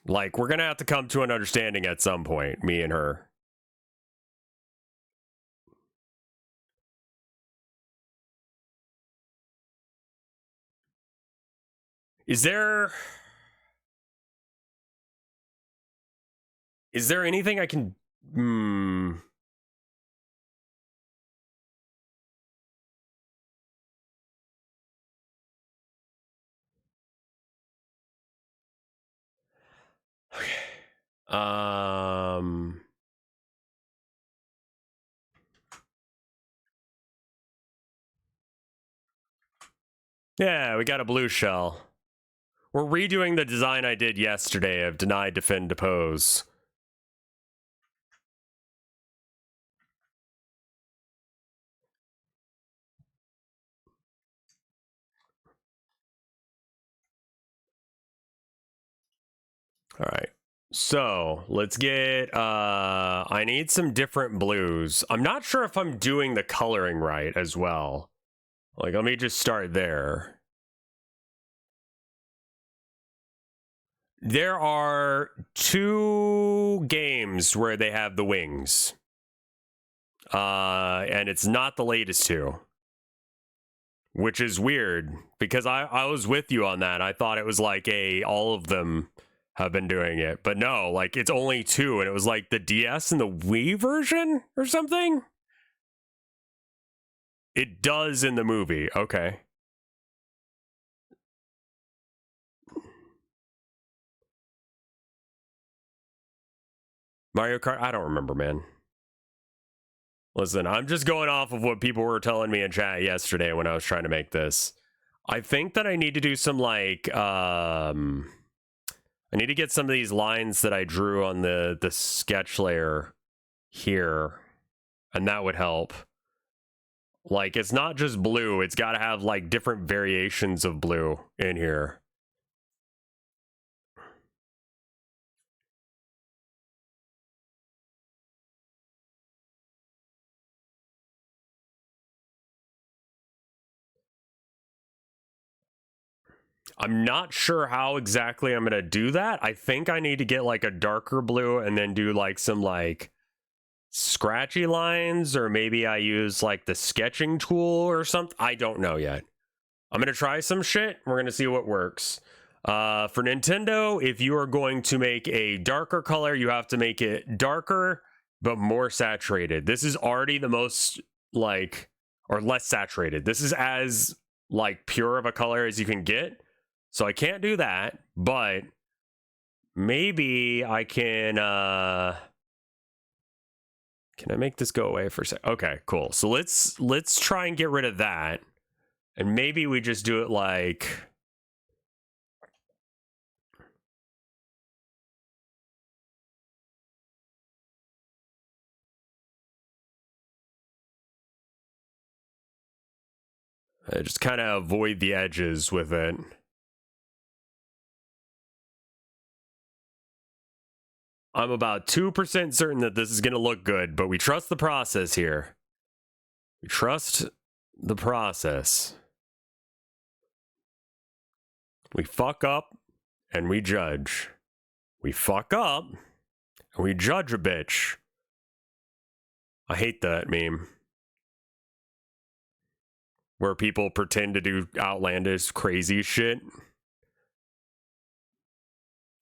Like, we're gonna have to come to an understanding at some point, me and her. Is there anything I can... Okay. Yeah, we got a blue shell. We're redoing the design I did yesterday of deny, defend, depose. All right. So let's get, I need some different blues. I'm not sure if I'm doing the coloring right as well. Like, let me just start there. There are 2 games where they have the wings. And it's not the latest 2. Which is weird, because I was with you on that. I thought it was like all of them have been doing it. But no, like, it's only 2, and it was like the DS and the Wii version or something? It does in the movie. Okay. Mario Kart? I don't remember, man. Listen, I'm just going off of what people were telling me in chat yesterday when I was trying to make this. I think that I need to do some, like, I need to get some of these lines that I drew on the sketch layer here, and that would help. Like, it's not just blue, it's got to have, like, different variations of blue in here. I'm not sure how exactly I'm going to do that. I think I need to get, like, a darker blue and then do, like, some, like, scratchy lines, or maybe I use, like, the sketching tool or something. I don't know yet. I'm going to try some shit. We're going to see what works. For Nintendo, if you are going to make a darker color, you have to make it darker, but more saturated. This is already the most, like, or less saturated. This is as, like, pure of a color as you can get. So I can't do that, but maybe I can I make this go away for a sec? Okay, cool. So let's try and get rid of that. And maybe we just do it like... just kind of avoid the edges with it. I'm about 2% certain that this is going to look good, but we trust the process here. We trust the process. We fuck up and we judge. We fuck up and we judge a bitch. I hate that meme. Where people pretend to do outlandish, crazy shit.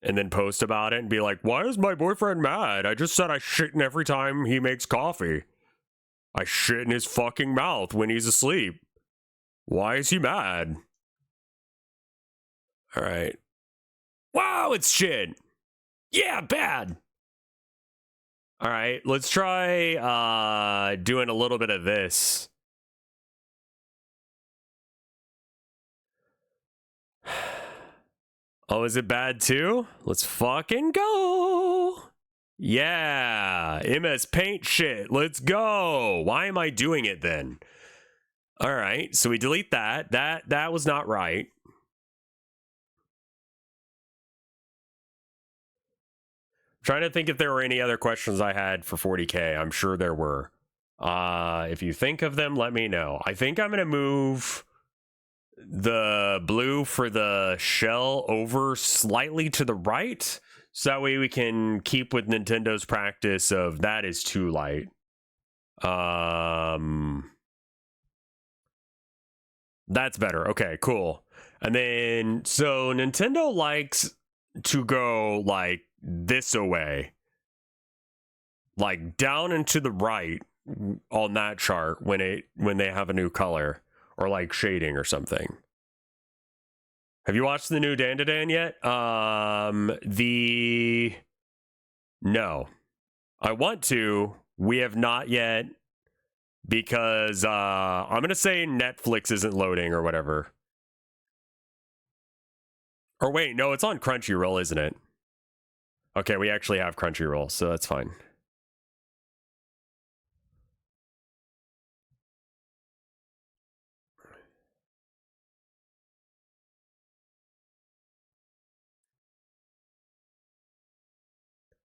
And then post about it and be like, why is my boyfriend mad? I just said I shit in every time he makes coffee. I shit in his fucking mouth when he's asleep. Why is he mad? All right. Wow, it's shit. Yeah, bad. All right, let's try doing a little bit of this. Oh, is it bad too? Let's fucking go. Yeah, MS Paint shit. Let's go. Why am I doing it then? All right, so we delete that. That was not right. Trying to think if there were any other questions I had for 40K. I'm sure there were. If you think of them, let me know. I think I'm gonna move the blue for the shell over slightly to the right, so that way we can keep with Nintendo's practice of that is too light. That's better. Okay, cool. And then so Nintendo likes to go like this away, like down and to the right on that chart when they have a new color or like shading or something. Have you watched the new Dandadan yet? No. I want to. We have not yet because I'm gonna say Netflix isn't loading or whatever. Or wait, no, it's on Crunchyroll, isn't it? Okay, we actually have Crunchyroll, so that's fine.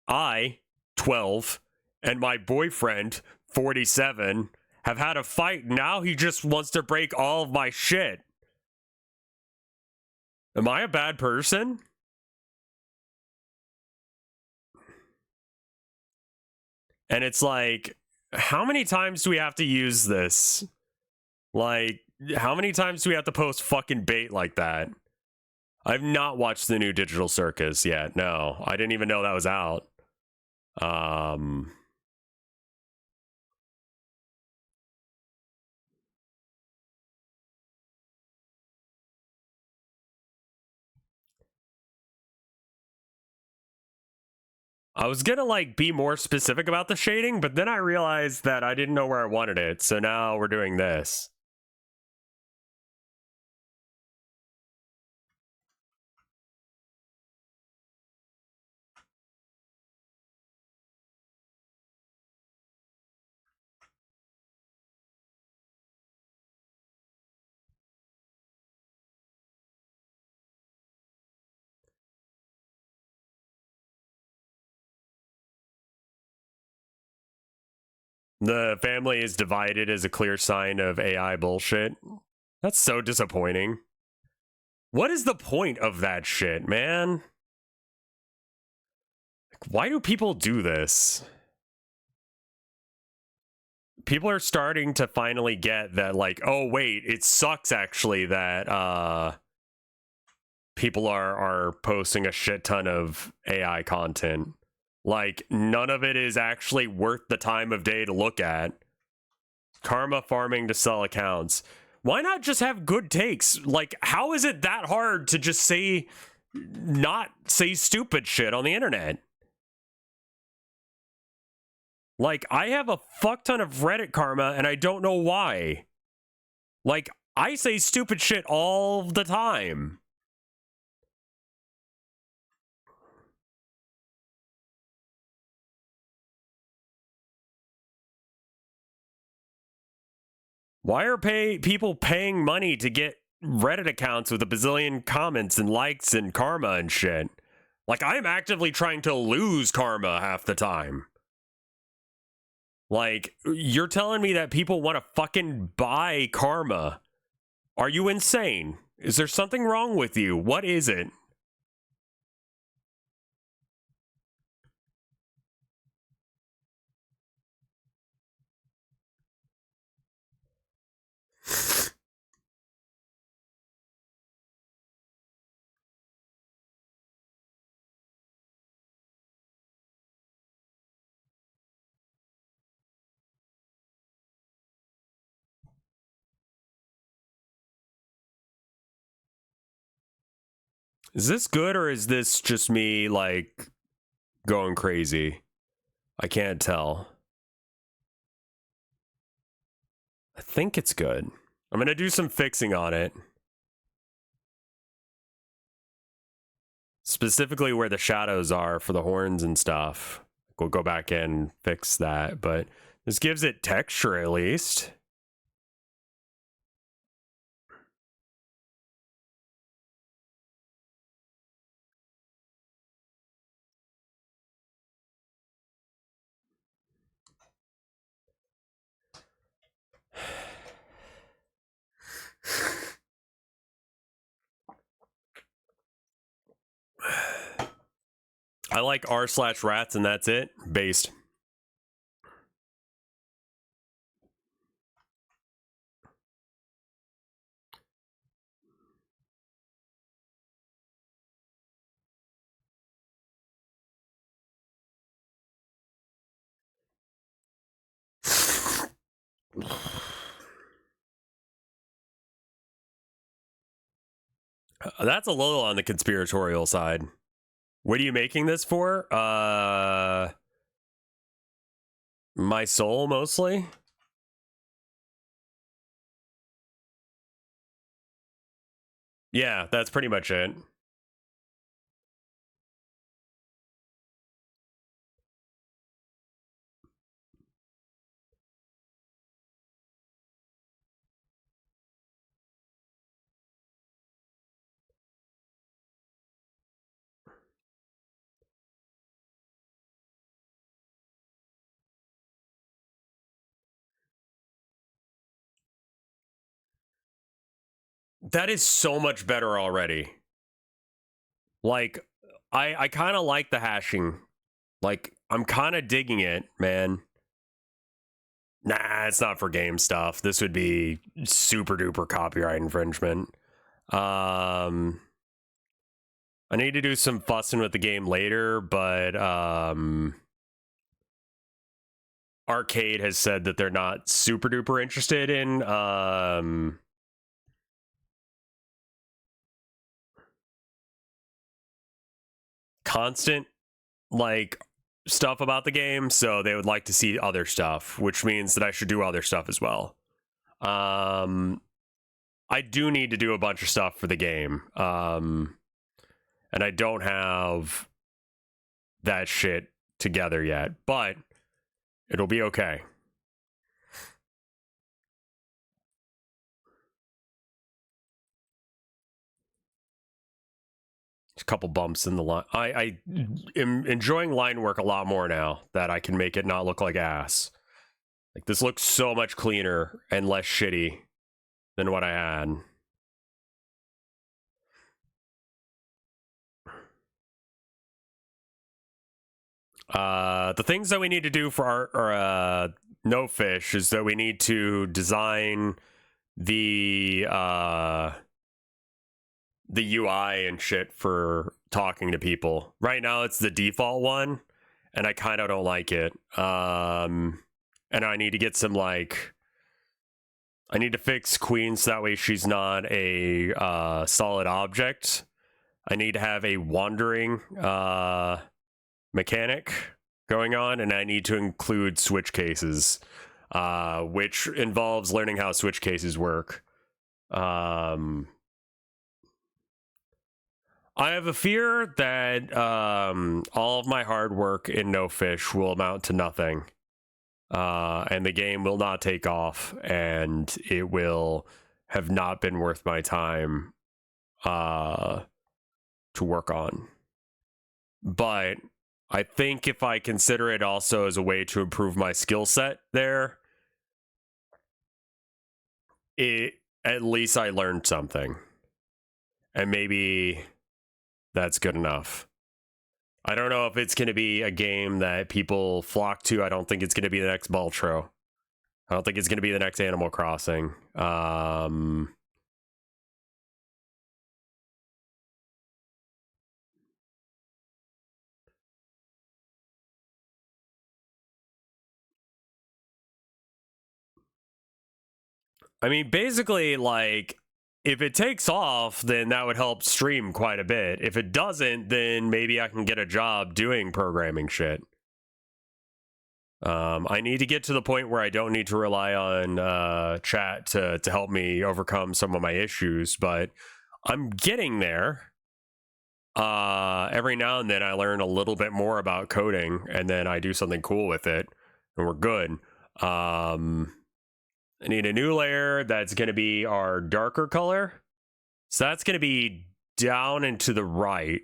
I, 12, and my boyfriend, 47, have had a fight. Now he just wants to break all of my shit. Am I a bad person? And it's like, how many times do we have to use this? Like, how many times do we have to post fucking bait like that? I've not watched the new Digital Circus yet. No, I didn't even know that was out. I was gonna like be more specific about the shading, but then I realized that I didn't know where I wanted it, so now we're doing this. The family is divided is a clear sign of AI bullshit. That's so disappointing. What is the point of that shit, man? Why do people do this? People are starting to finally get that, like, oh wait, it sucks actually that people are posting a shit ton of AI content. Like, none of it is actually worth the time of day to look at. Karma farming to sell accounts. Why not just have good takes? Like, how is it that hard to just not say stupid shit on the internet? Like, I have a fuck ton of Reddit karma and I don't know why. Like, I say stupid shit all the time. Why are people paying money to get Reddit accounts with a bazillion comments and likes and karma and shit? Like, I'm actively trying to lose karma half the time. Like, you're telling me that people want to fucking buy karma. Are you insane? Is there something wrong with you? What is it? Is this good or is this just me, like, going crazy? I can't tell. I think it's good. I'm gonna do some fixing on it. Specifically where the shadows are for the horns and stuff. We'll go back and fix that, but this gives it texture at least. I like r/rats and that's it. Based. That's a little on the conspiratorial side. What are you making this for? My soul mostly. Yeah, that's pretty much it. That is so much better already. Like, I kind of like the hashing. Like, I'm kind of digging it, man. Nah, it's not for game stuff. This would be super duper copyright infringement. I need to do some fussing with the game later, but Arcade has said that they're not super duper interested in constant, like, stuff about the game, so they would like to see other stuff, which means that I should do other stuff as well. I do need to do a bunch of stuff for the game, and I don't have that shit together yet, but it'll be okay. A couple bumps in the line. I am enjoying line work a lot more now that I can make it not look like ass. Like, this looks so much cleaner and less shitty than what I had. The things that we need to do for our no fish is that we need to design the UI and shit for talking to people. Right now it's the default one, and I kind of don't like it. And I need to get some, like, I need to fix Queen so that way she's not a solid object. I need to have a wandering mechanic going on, and I need to include switch cases, which involves learning how switch cases work. I have a fear that all of my hard work in No Fish will amount to nothing, and the game will not take off, and it will have not been worth my time to work on. But I think if I consider it also as a way to improve my skill set there, at least I learned something. And maybe that's good enough. I don't know if it's going to be a game that people flock to. I don't think it's going to be the next Baltro. I don't think it's going to be the next Animal Crossing. I mean, basically, like, if it takes off, then that would help stream quite a bit. If it doesn't, then maybe I can get a job doing programming shit. I need to get to the point where I don't need to rely on chat to help me overcome some of my issues, but I'm getting there. Every now and then I learn a little bit more about coding, and then I do something cool with it, and we're good. I need a new layer that's going to be our darker color. So that's going to be down and to the right.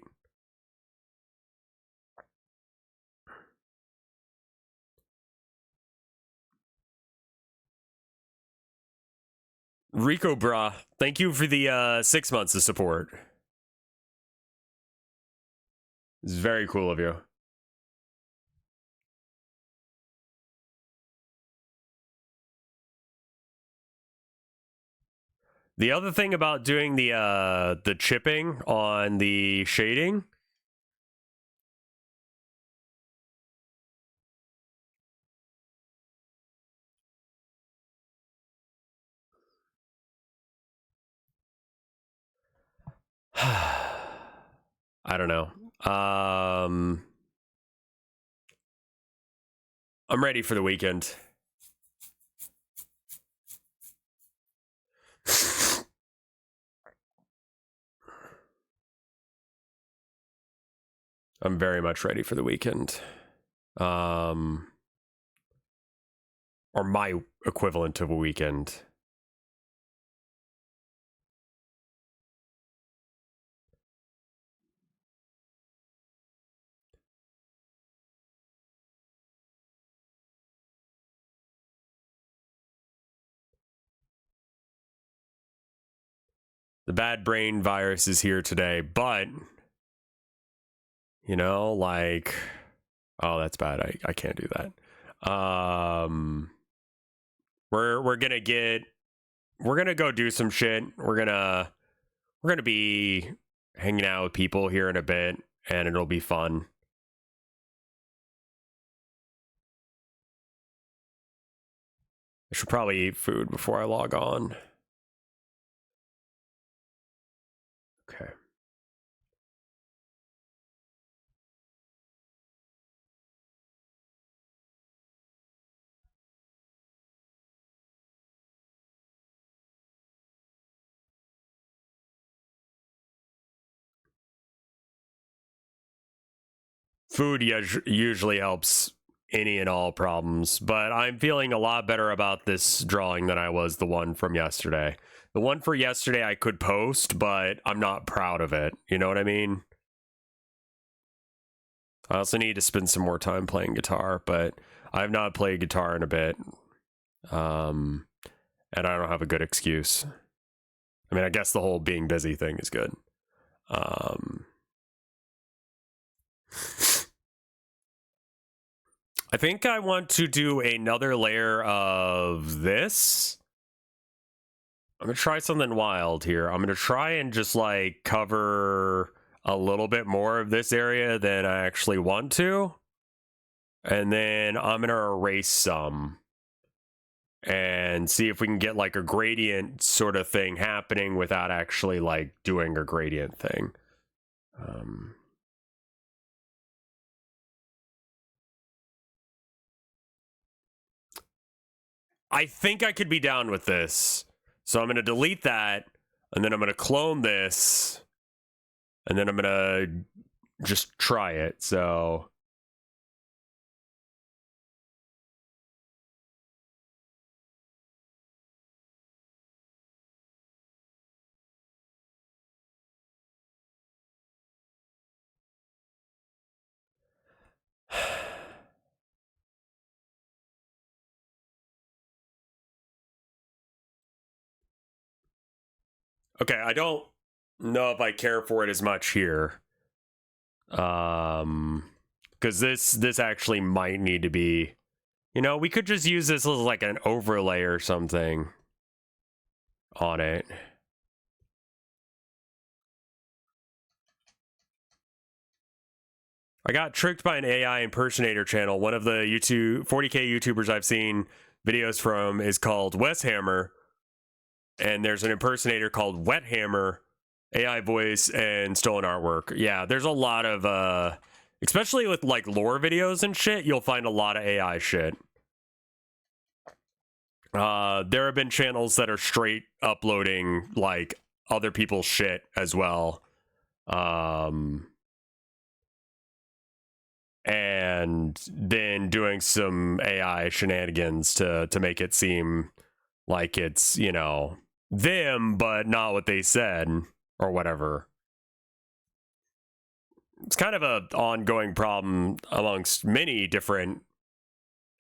Rico Bra, thank you for the 6 months of support. It's very cool of you. The other thing about doing the chipping on the shading, I don't know. I'm ready for the weekend. I'm very much ready for the weekend. Or my equivalent of a weekend. The bad brain virus is here today, but you know, like, oh, that's bad. I can't do that. We're gonna go do some shit. We're gonna be hanging out with people here in a bit, and it'll be fun. I should probably eat food before I log on. Okay. Food usually helps any and all problems, but I'm feeling a lot better about this drawing than I was the one from yesterday. The one for yesterday I could post, but I'm not proud of it. You know what I mean? I also need to spend some more time playing guitar, but I've not played guitar in a bit. And I don't have a good excuse. I mean, I guess the whole being busy thing is good. I think I want to do another layer of this. I'm gonna try something wild here. I'm gonna try and just like cover a little bit more of this area than I actually want to. And then I'm gonna erase some and see if we can get like a gradient sort of thing happening without actually like doing a gradient thing. I think I could be down with this. So I'm going to delete that, and then I'm going to clone this, and then I'm going to just try it. So okay, I don't know if I care for it as much here. Because this actually might need to be, you know, we could just use this as like an overlay or something on it. I got tricked by an AI impersonator channel. One of the 40K YouTubers I've seen videos from is called Wes Hammer. and there's an impersonator called Wet Hammer, AI voice, and stolen artwork. Yeah, there's a lot of, especially with like lore videos and shit, you'll find a lot of AI shit. There have been channels that are straight uploading like other people's shit as well. And then doing some AI shenanigans to make it seem like it's, you know, them, but not what they said or whatever. It's kind of a ongoing problem amongst many different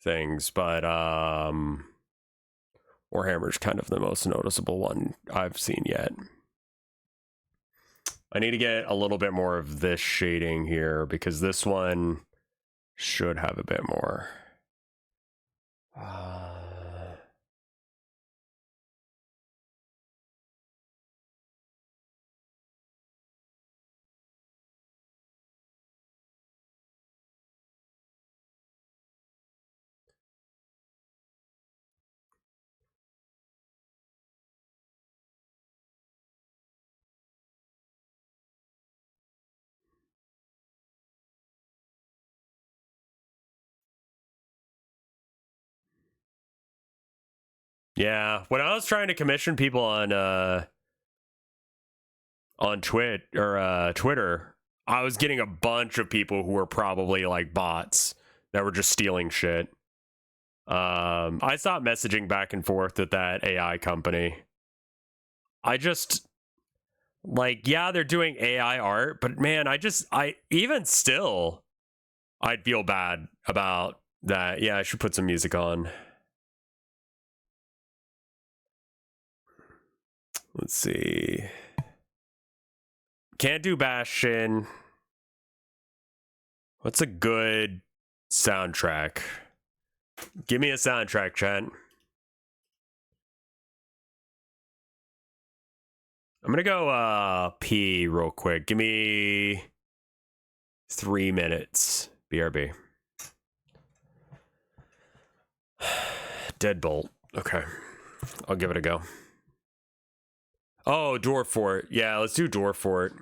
things, but Warhammer's kind of the most noticeable one I've seen yet. I need to get a little bit more of this shading here because this one should have a bit more. Yeah, when I was trying to commission people on Twitter, I was getting a bunch of people who were probably like bots that were just stealing shit. I stopped messaging back and forth with that AI company. I just like, yeah, they're doing AI art, but man, I even still, I'd feel bad about that. Yeah, I should put some music on. Let's see. Can't do Bastion. What's a good soundtrack? Give me a soundtrack, Trent. I'm gonna go pee real quick. Give me 3 minutes. BRB. Deadbolt. Okay. I'll give it a go. Oh, Dwarf Fort. Yeah, let's do Dwarf Fort.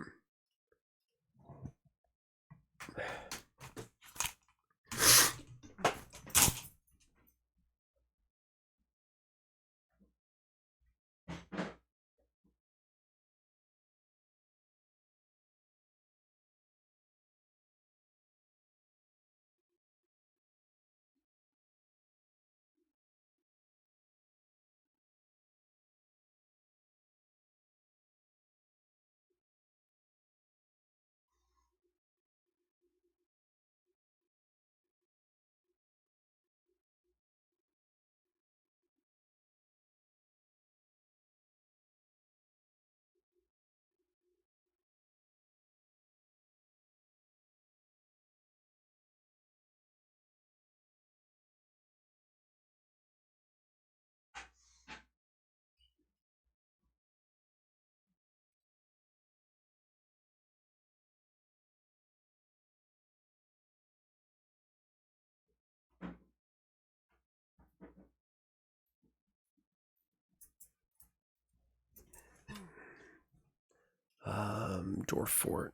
Dwarf Fort.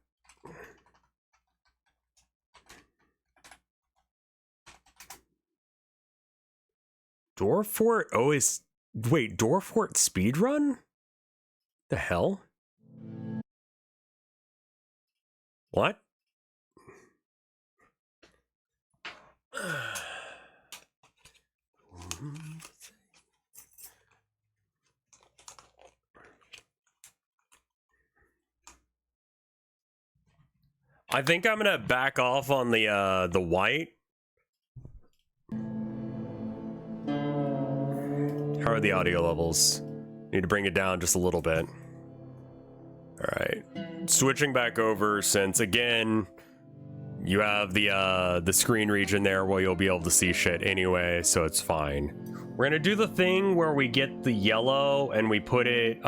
Dwarf Fort always... Wait, Dwarf Fort speedrun? The hell? What? I think I'm gonna back off on the white. How are the audio levels? Need to bring it down just a little bit. All right, switching back over since again you have the screen region there where you'll be able to see shit anyway, so it's fine. We're gonna do the thing where we get the yellow and we put it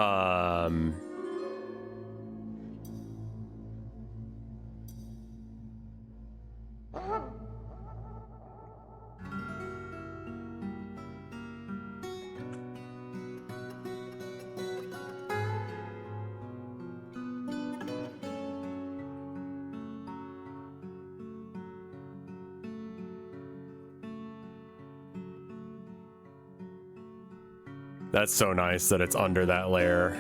That's so nice that it's under that layer.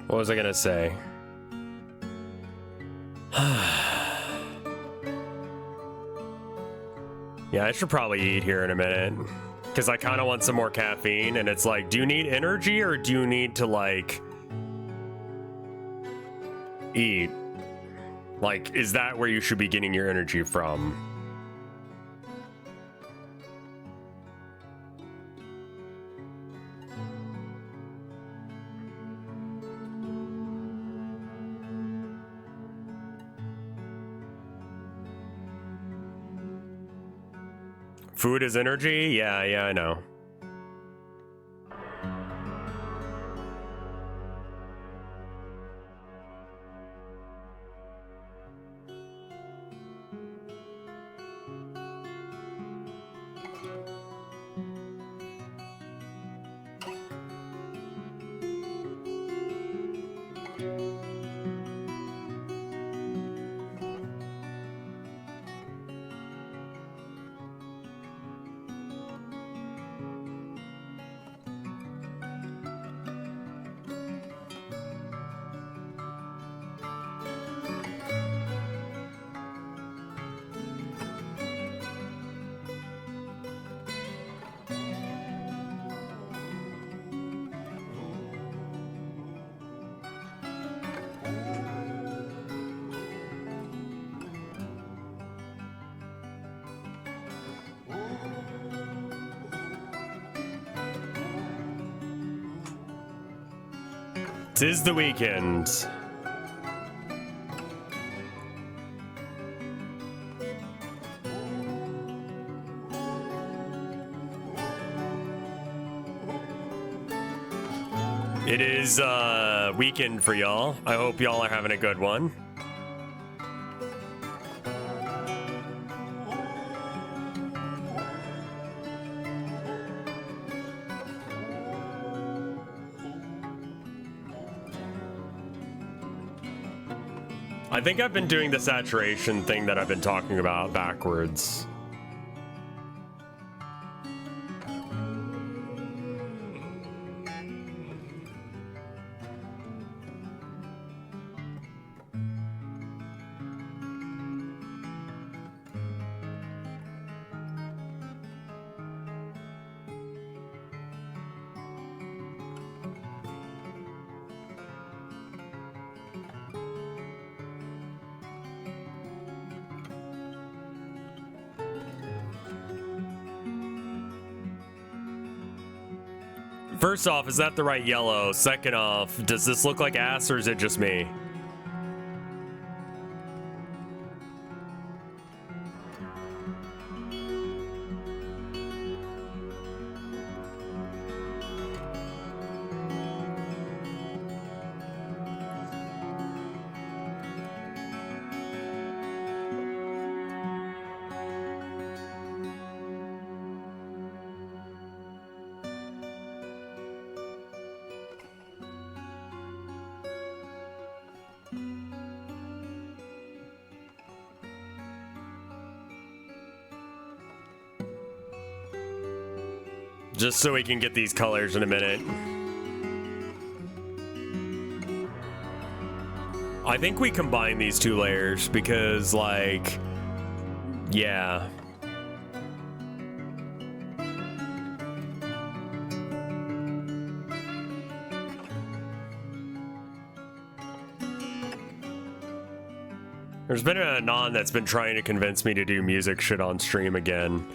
What was I gonna say? Yeah, I should probably eat here in a minute. Because I kind of want some more caffeine, and it's like, do you need energy or do you need to, like, eat? Like, is that where you should be getting your energy from? Food is energy? Yeah, I know. Tis the weekend. It is weekend for y'all. I hope y'all are having a good one. I think I've been doing the saturation thing that I've been talking about backwards. First off, is that the right yellow? Second off, does this look like ass or is it just me? Just so we can get these colors in a minute. I think we combine these two layers because, like, yeah. There's been an Anon that's been trying to convince me to do music shit on stream again.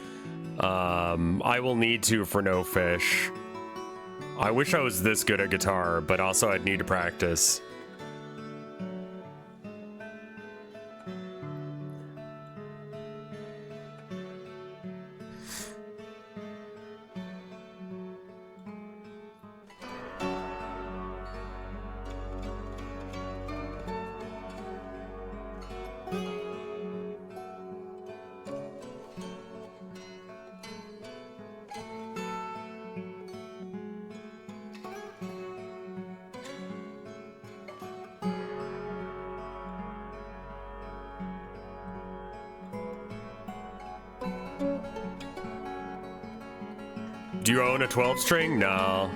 I will need to for no fish. I wish I was this good at guitar, but also I'd need to practice. Do you own a 12 string? No.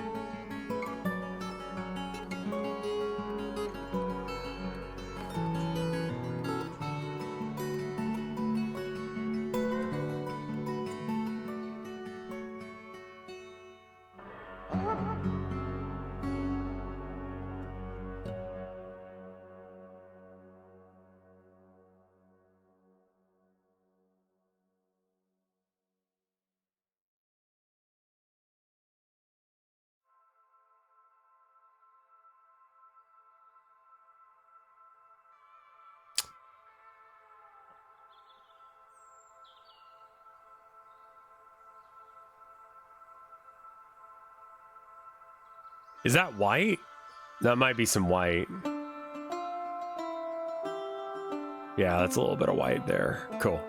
Is that white? That might be some white. Yeah, that's a little bit of white there. Cool.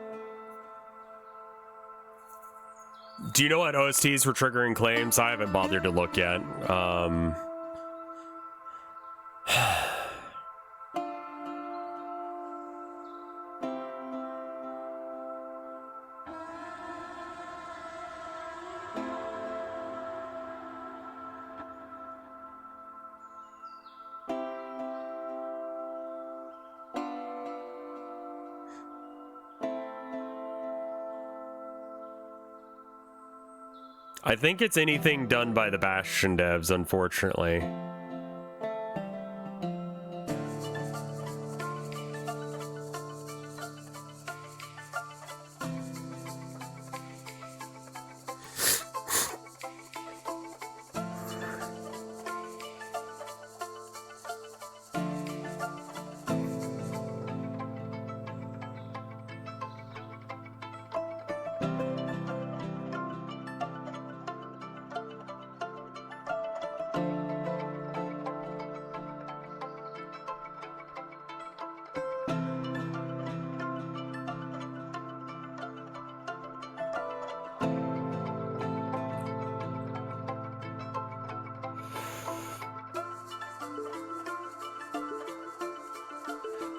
Do you know what OSTs were triggering claims? I haven't bothered to look yet. I think it's anything done by the Bastion devs, unfortunately.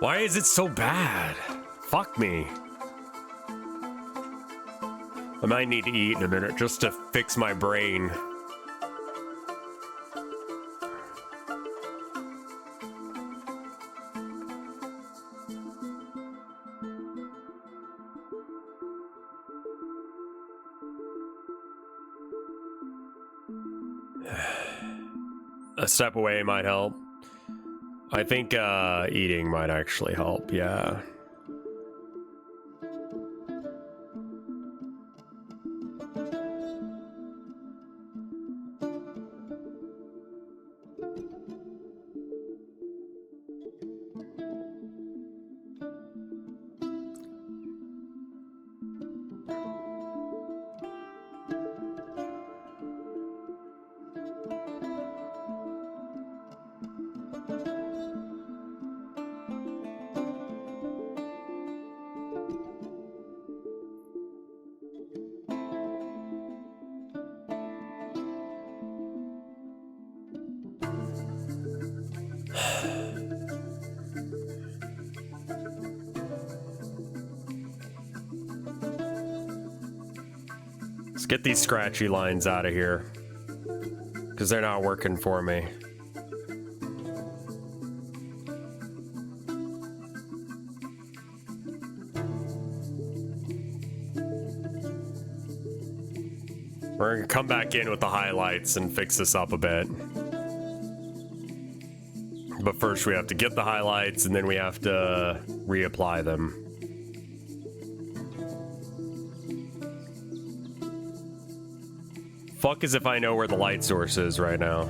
Why is it so bad? Fuck me. I might need to eat in a minute just to fix my brain. A step away might help. I think eating might actually help, yeah. Let's get these scratchy lines out of here, because they're not working for me. We're gonna come back in with the highlights and fix this up a bit. But first we have to get the highlights and then we have to reapply them. Fuck as if I know where the light source is right now.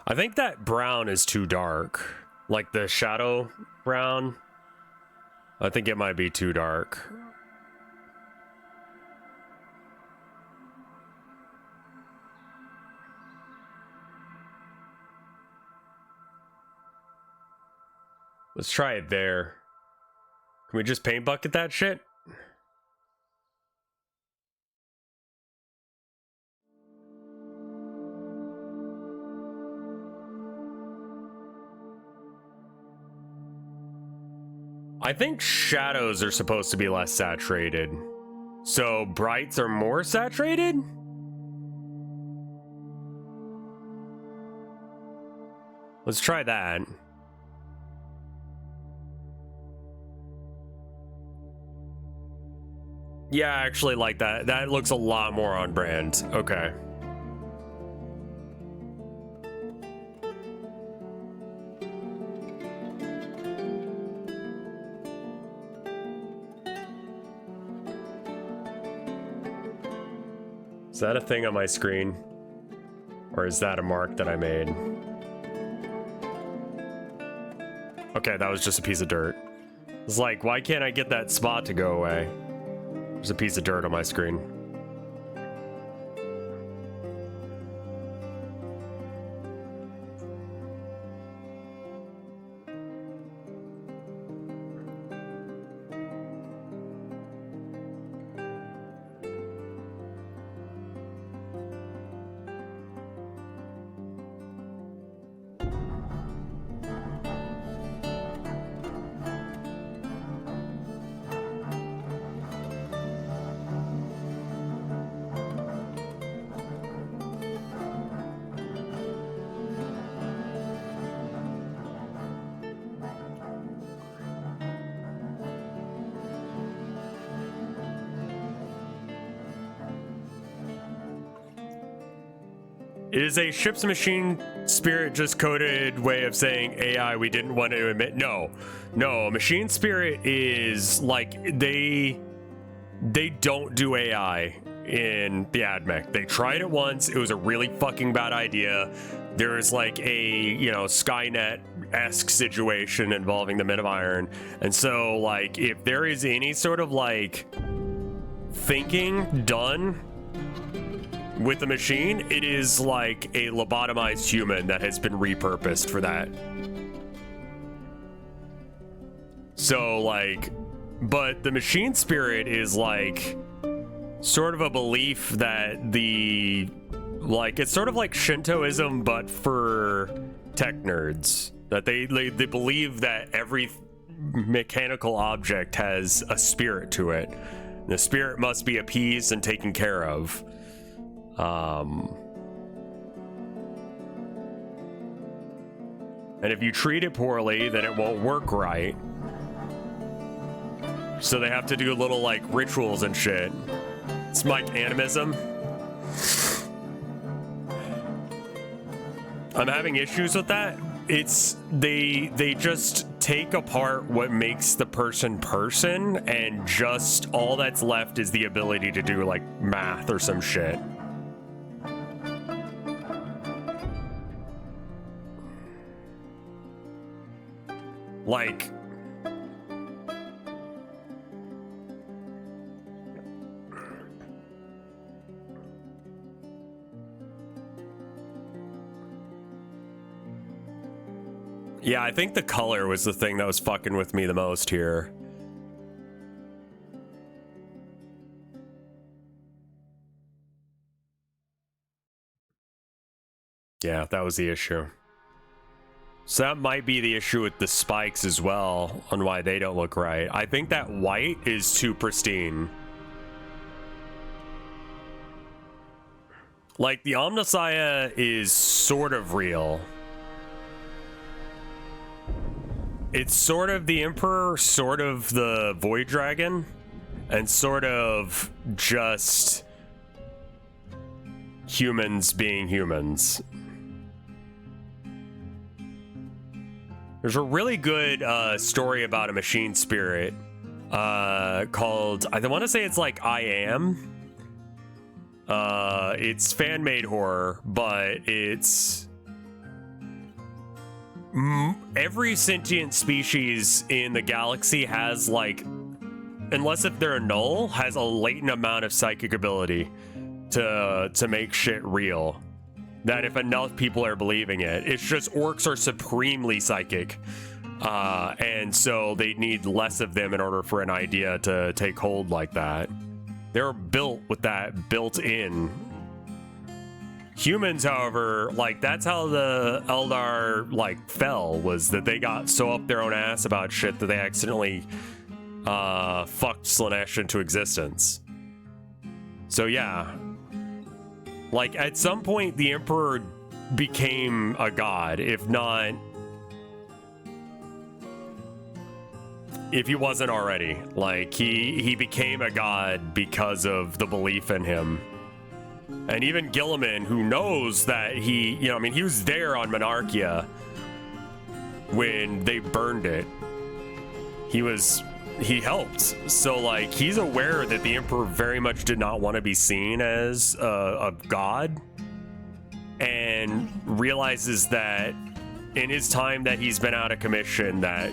I think that brown is too dark. Like the shadow brown. I think it might be too dark. Let's try it there. Can we just paint bucket that shit? I think shadows are supposed to be less saturated. So brights are more saturated? Let's try that. Yeah, I actually like that. That looks a lot more on brand. Okay. Is that a thing on my screen? Or is that a mark that I made? Okay, that was just a piece of dirt. It's like, why can't I get that spot to go away? There's a piece of dirt on my screen. It is a ship's machine spirit just coded way of saying AI we didn't want to admit. No, machine spirit is like they don't do AI in the AdMech. They tried it once. It was a really fucking bad idea. There is like a, you know, Skynet-esque situation involving the Men of Iron. And so like if there is any sort of like thinking done with the machine, it is like a lobotomized human that has been repurposed for that. So like, but the machine spirit is like sort of a belief that the, like, it's sort of like Shintoism but for tech nerds, that they believe that every mechanical object has a spirit to it. And the spirit must be appeased and taken care of. And if you treat it poorly, then it won't work right. So they have to do little like rituals and shit. It's like animism. I'm having issues with that. It's they just take apart what makes the person and just all that's left is the ability to do like math or some shit. Like, yeah, I think the color was the thing that was fucking with me the most here. Yeah, that was the issue. So that might be the issue with the spikes as well, on why they don't look right. I think that white is too pristine. Like, the Omnissiah is sort of real. It's sort of the Emperor, sort of the Void Dragon, and sort of just humans being humans. There's a really good story about a machine spirit called, I want to say it's like I Am. It's fan-made horror, but it's every sentient species in the galaxy has, like, unless if they're a null, has a latent amount of psychic ability to make shit real. That if enough people are believing it, it's just orcs are supremely psychic. And so they need less of them in order for an idea to take hold like that. They're built with that built in. Humans, however, like, that's how the Eldar, like, fell, was that they got so up their own ass about shit that they accidentally fucked Slaanesh into existence. So yeah, like, at some point the Emperor became a god, if he wasn't already. Like, he became a god because of the belief in him. And even Gilliman, who knows that he, you know, I mean, he was there on Monarchia when they burned it. He helped. So, like, he's aware that the Emperor very much did not want to be seen as a god, and realizes that in his time that he's been out of commission, that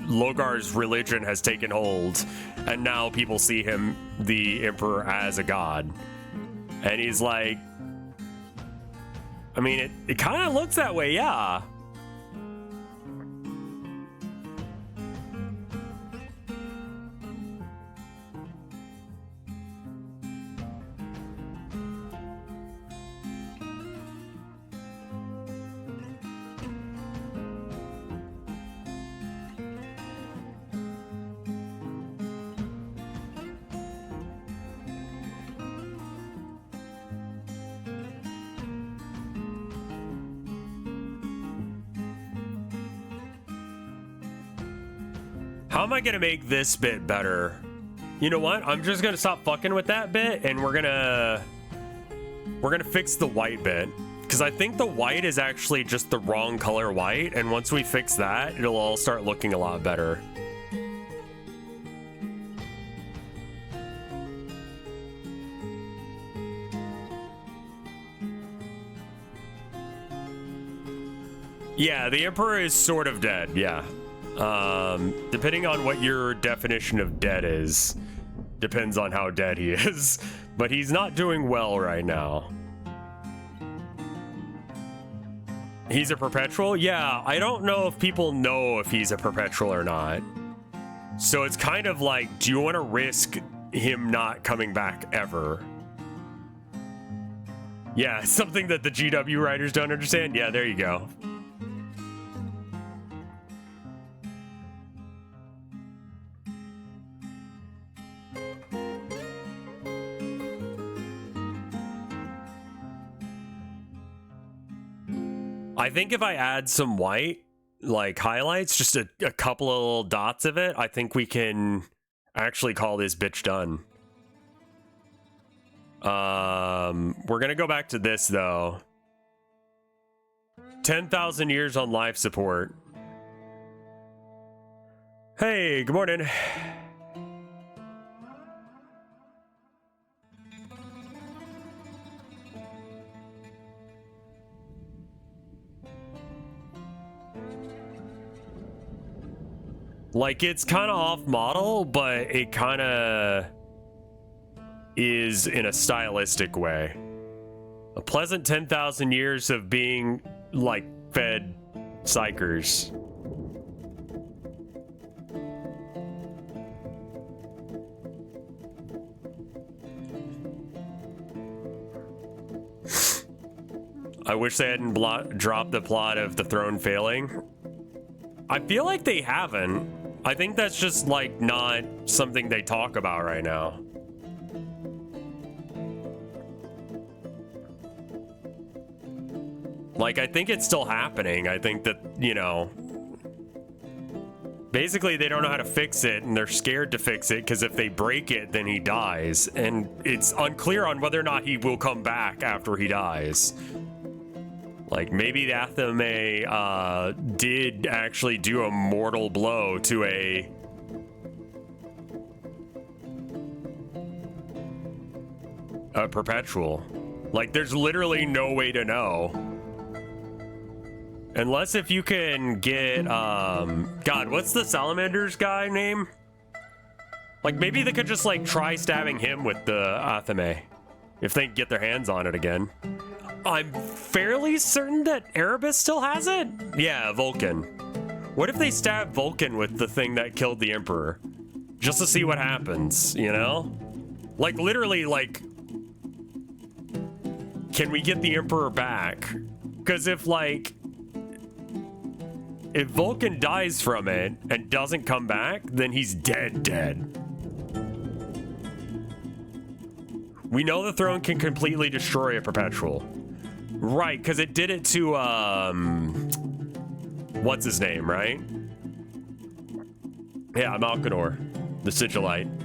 Logar's religion has taken hold, and now people see him, the Emperor, as a god. And he's like, I mean, it kind of looks that way, yeah. How am I gonna make this bit better? You know what? I'm just gonna stop fucking with that bit, and we're gonna fix the white bit, because I think the white is actually just the wrong color white, and once we fix that, it'll all start looking a lot better. Yeah, the Emperor is sort of dead, yeah. Depending on what your definition of dead is, depends on how dead he is. But he's not doing well right now. He's a perpetual? Yeah, I don't know if people know if he's a perpetual or not. So it's kind of like, do you want to risk him not coming back ever? Yeah, something that the GW writers don't understand? Yeah, there you go. I think if I add some white, like, highlights, just a couple of little dots of it, I think we can actually call this bitch done. We're gonna go back to this, though. 10,000 years on life support. Hey, good morning. Like, it's kind of off model, but it kind of is in a stylistic way. A pleasant 10,000 years of being, like, fed psychers. I wish they hadn't dropped the plot of the throne failing. I feel like they haven't. I think that's just, like, not something they talk about right now. Like, I think it's still happening. I think that, you know, basically they don't know how to fix it, and they're scared to fix it, because if they break it, then he dies. And it's unclear on whether or not he will come back after he dies. Like, maybe the Athame did actually do a mortal blow to a perpetual. Like, there's literally no way to know. Unless if you can get, God, what's the Salamander's guy name? Like, maybe they could just, like, try stabbing him with the Athame. If they can get their hands on it again. I'm fairly certain that Erebus still has it? Yeah, Vulcan. What if they stab Vulcan with the thing that killed the Emperor? Just to see what happens, you know? Like, literally, like... Can we get the Emperor back? Because if, like... If Vulcan dies from it and doesn't come back, then he's dead. We know the throne can completely destroy a perpetual. Right, because it did it to, what's his name, right? Yeah, Malkanor, the Sigillite.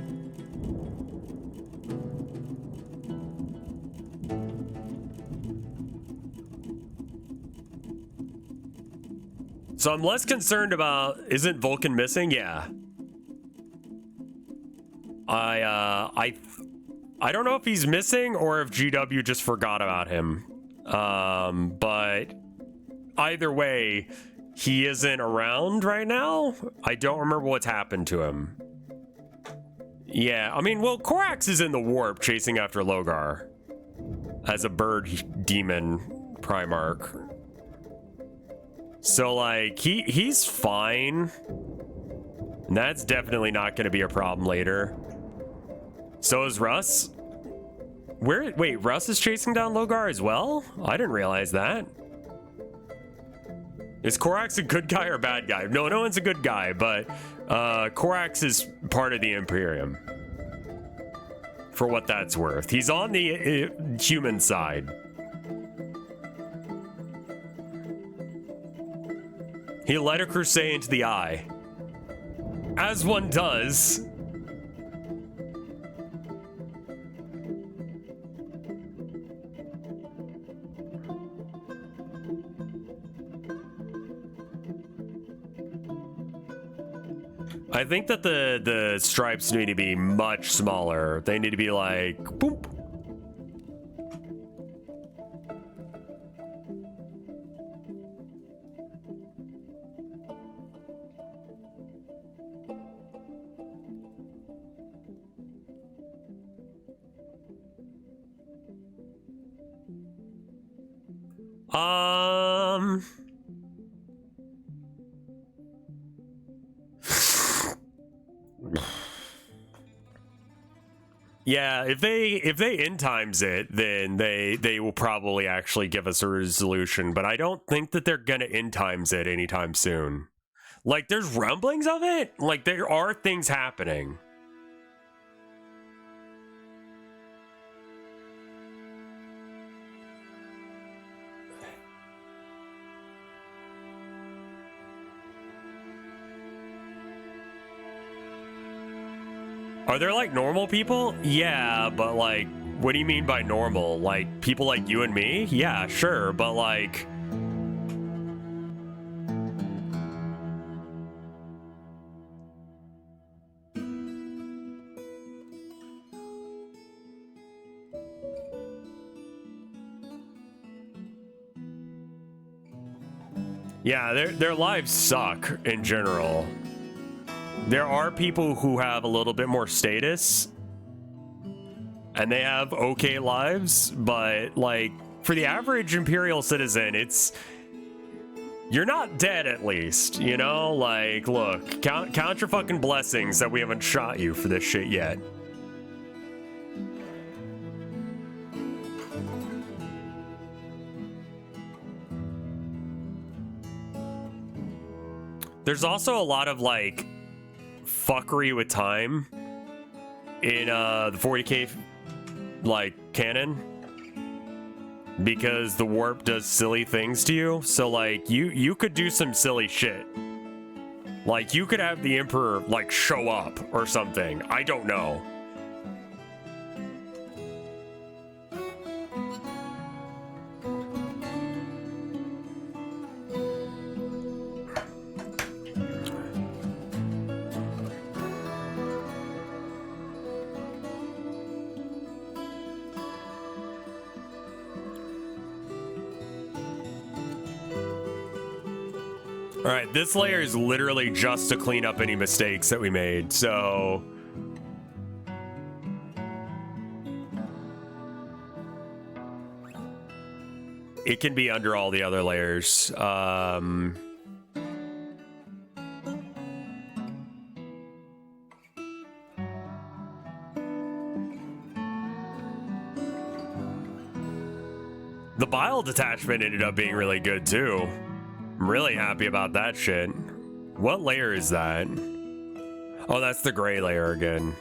So I'm less concerned about, isn't Vulcan missing? Yeah. I don't know if he's missing or if GW just forgot about him. But either way, he isn't around right now. I don't remember what's happened to him. Yeah, I mean, well, Korax is in the warp chasing after Logar as a bird demon Primarch. So, like, he's fine. And that's definitely not going to be a problem later. So is Russ. Wait, Russ is chasing down Logar as well? I didn't realize that. Is Korax a good guy or a bad guy? No one's a good guy, but Korax is part of the Imperium. For what that's worth. He's on the human side. He led a crusade into the eye. As one does. I think that the stripes need to be much smaller. They need to be like, boop. Yeah, if they end times it, then they will probably actually give us a resolution, but I don't think that they're gonna end times it anytime soon. Like, there's rumblings of it. Like, there are things happening. Are there, like, normal people? Yeah, but, like, what do you mean by normal? Like, people like you and me? Yeah, sure, but, like... Yeah, their lives suck in general. There are people who have a little bit more status and they have okay lives, but like for the average Imperial citizen, you're not dead at least, you know? Like, look, count your fucking blessings that we haven't shot you for this shit yet. There's also a lot of like fuckery with time in the 40k like canon because the warp does silly things to you. So like you could do some silly shit. Like you could have the Emperor like show up or something. I don't know. All right, this layer is literally just to clean up any mistakes that we made, so... it can be under all the other layers. The bile detachment ended up being really good too. I'm really happy about that shit. What layer is that? Oh, that's the gray layer again.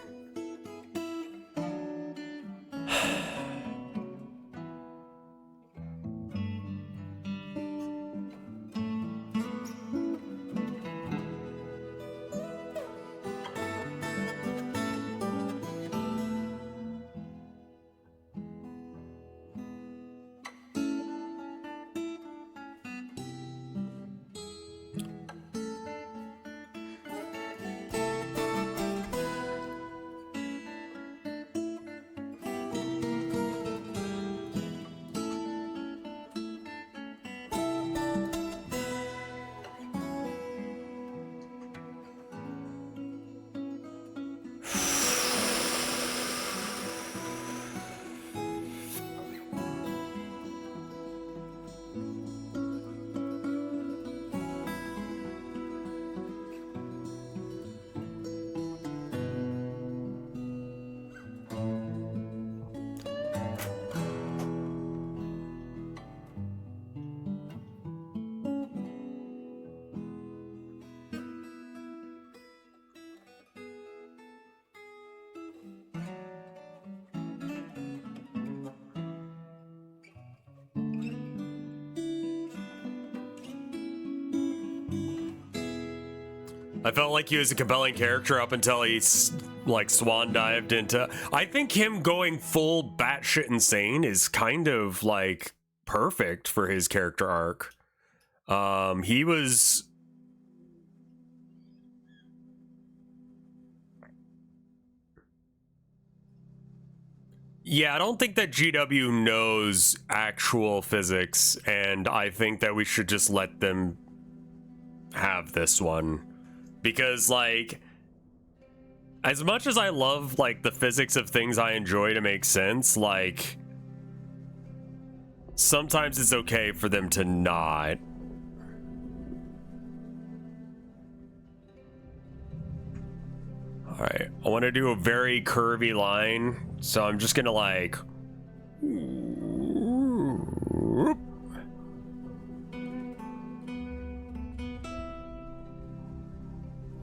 I felt like he was a compelling character up until he, like, swan dived into... I think him going full batshit insane is kind of, like, perfect for his character arc. He was... Yeah, I don't think that GW knows actual physics, and I think that we should just let them have this one. Because, like, as much as I love, like, the physics of things I enjoy to make sense, like, sometimes it's okay for them to not. All right, I want to do a very curvy line, so I'm just gonna, like,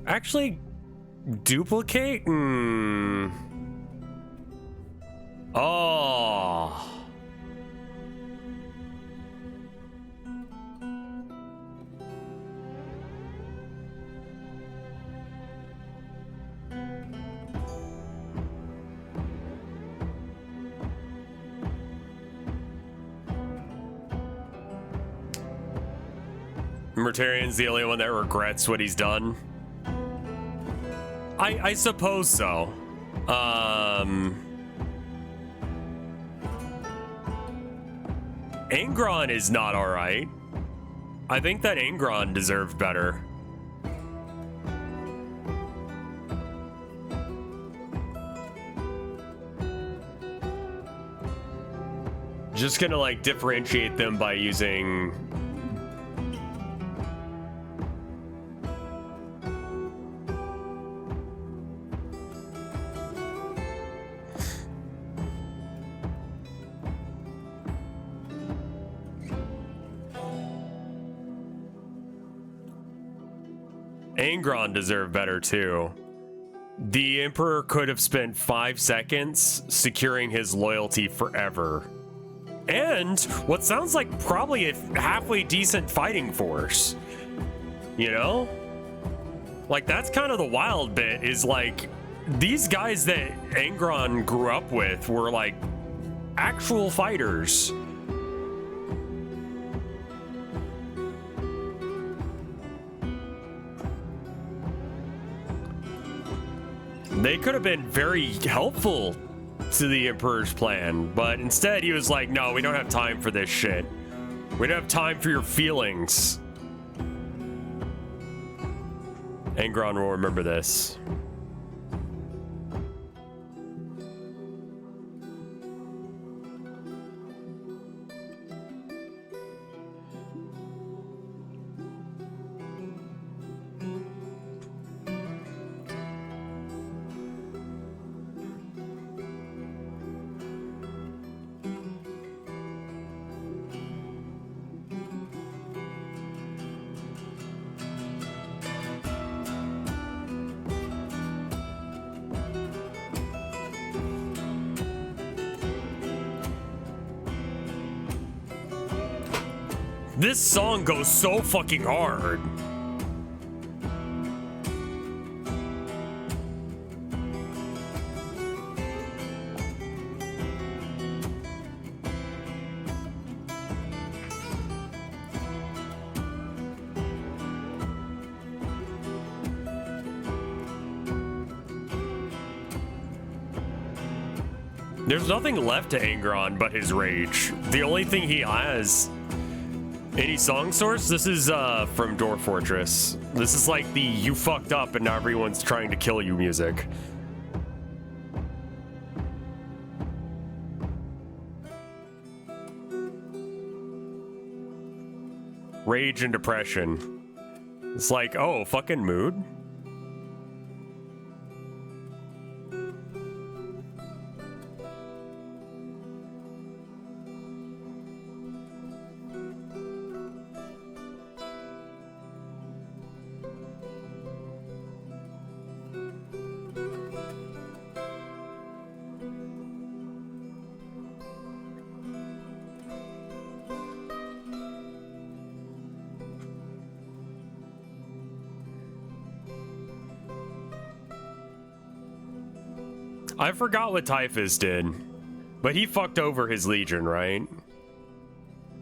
actually duplicate? Oh. Mortarian's the only one that regrets what he's done. I suppose so. Angron is not alright. I think that Angron deserved better. Just gonna, like, differentiate them by using... Angron deserved better too. The Emperor could have spent 5 seconds securing his loyalty forever. And what sounds like probably a halfway decent fighting force. You know? Like, that's kind of the wild bit, is like, these guys that Angron grew up with were like actual fighters. They could have been very helpful to the Emperor's plan, but instead he was like, no, we don't have time for this shit. We don't have time for your feelings. Angron will remember this. This song goes so fucking hard. There's nothing left to Angron but his rage. The only thing he has. Any song source? This is from Dwarf Fortress. This is like the you fucked up and now everyone's trying to kill you music. Rage and depression. It's like, oh, fucking mood. I forgot what Typhus did, but he fucked over his legion, right?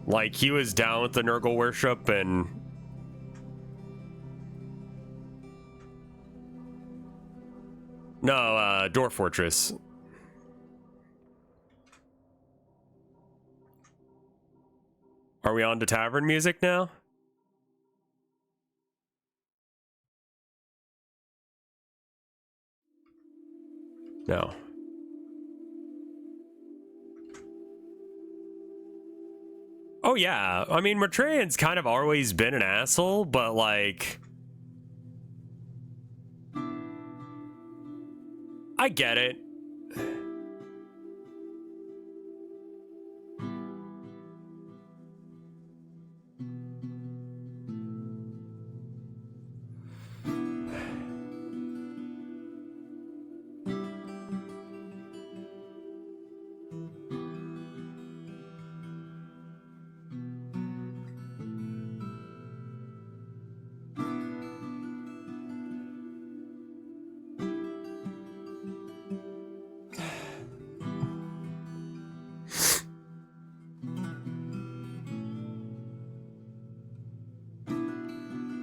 Like, he was down with the Nurgle worship and... No, Dwarf Fortress. Are we on to tavern music now? No. Oh yeah, I mean, Matrian's kind of always been an asshole, but like... I get it.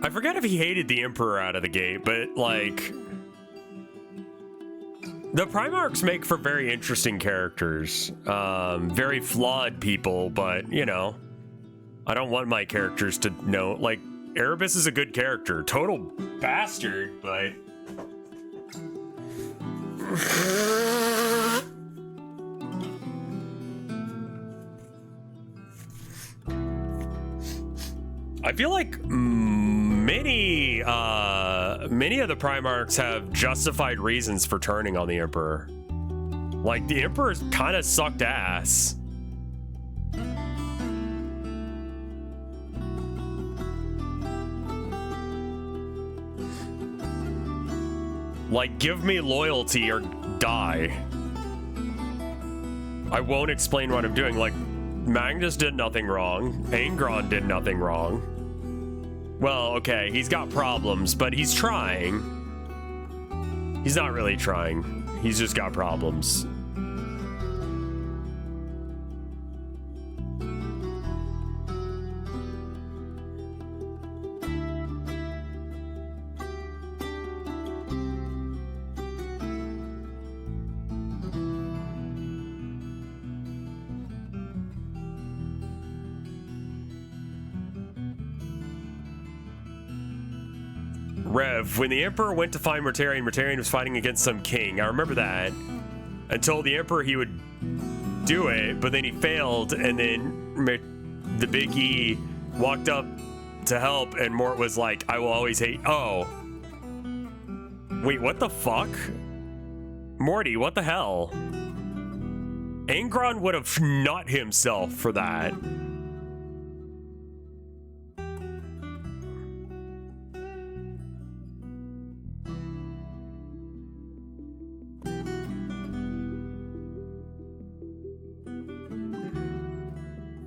I forget if he hated the Emperor out of the gate, but like... The Primarchs make for very interesting characters. Very flawed people, but, you know... I don't want my characters to know... Like, Erebus is a good character. Total bastard, but... I feel like many of the Primarchs have justified reasons for turning on the Emperor. Like, the Emperor's kind of sucked ass. Like, give me loyalty or die. I won't explain what I'm doing. Like, Magnus did nothing wrong. Angron did nothing wrong. Well, okay, he's got problems, but he's trying. He's not really trying. He's just got problems. Rev, when the Emperor went to find Mortarion, Mortarion was fighting against some king. I remember that. And told the Emperor he would do it, but then he failed, and then the Big E walked up to help, and Mort was like, I will always hate. Oh. Wait, what the fuck? Morty, what the hell? Angron would have nut himself for that.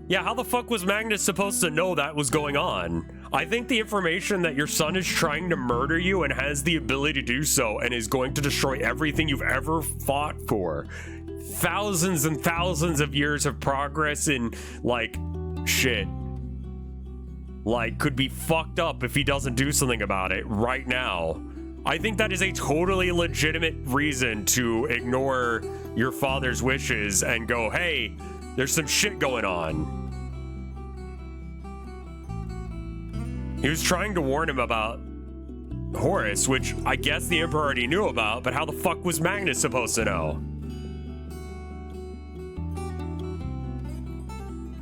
Yeah, how the fuck was Magnus supposed to know that was going on? I think the information that your son is trying to murder you and has the ability to do so and is going to destroy everything you've ever fought for. Thousands and thousands of years of progress in, like, shit. Like, could be fucked up if he doesn't do something about it right now. I think that is a totally legitimate reason to ignore your father's wishes and go, hey, there's some shit going on. He was trying to warn him about Horus, which I guess the Emperor already knew about, but how the fuck was Magnus supposed to know?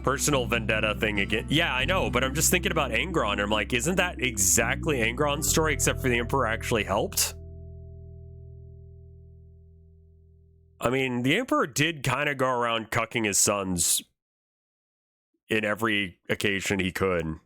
Personal vendetta thing again. Yeah, I know, but I'm just thinking about Angron, and I'm like, isn't that exactly Angron's story, except for the Emperor actually helped? I mean, the Emperor did kind of go around cucking his sons in every occasion he could.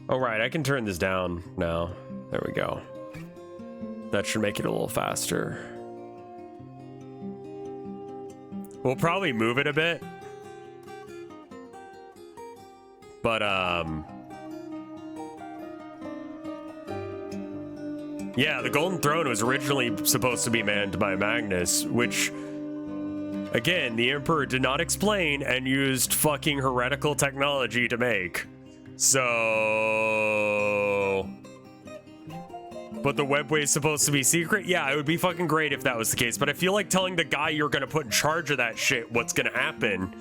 All right, I can turn this down now. There we go. That should make it a little faster. We'll probably move it a bit. But, yeah, the Golden Throne was originally supposed to be manned by Magnus, which, again, the Emperor did not explain and used fucking heretical technology to make. So... But the webway is supposed to be secret? Yeah, it would be fucking great if that was the case, but I feel like telling the guy you're gonna put in charge of that shit what's gonna happen.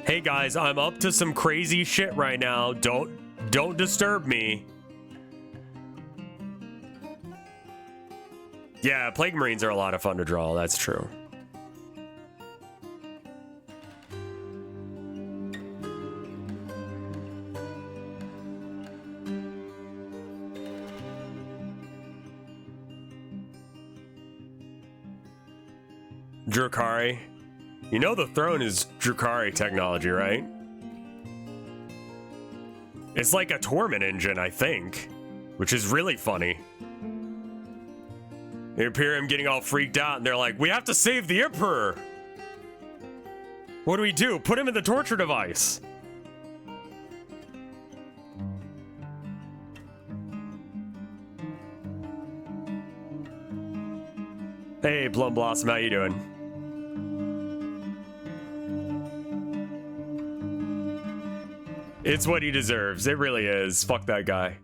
Hey guys, I'm up to some crazy shit right now. Don't disturb me. Yeah, Plague Marines are a lot of fun to draw, that's true. Drukhari. You know the throne is Drukhari technology, right? It's like a Torment engine, I think, which is really funny. The Imperium getting all freaked out, and they're like, we have to save the Emperor! What do we do? Put him in the torture device! Hey, Plum Blossom, how you doing? It's what he deserves. It really is. Fuck that guy.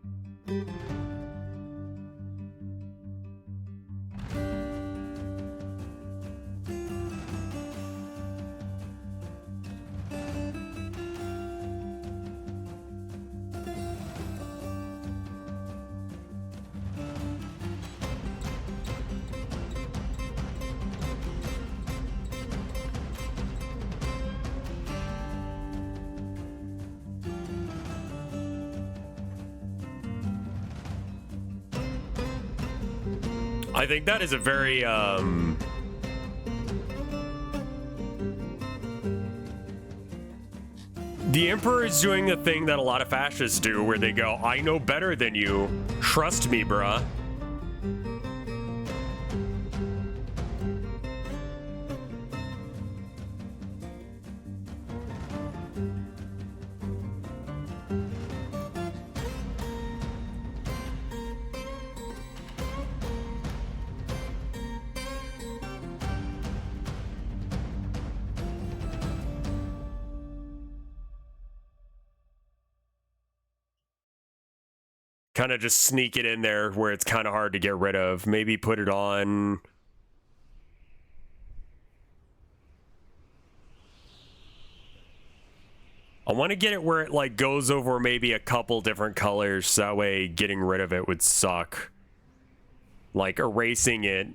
I think that is a very, The Emperor is doing the thing that a lot of fascists do, where they go, I know better than you. Trust me, bruh. Kind of just sneak it in there where it's kind of hard to get rid of. Maybe put it on. I want to get it where it like goes over maybe a couple different colors, so that way getting rid of it would suck. Like erasing it.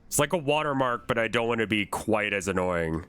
It's like a watermark, but I don't want to be quite as annoying.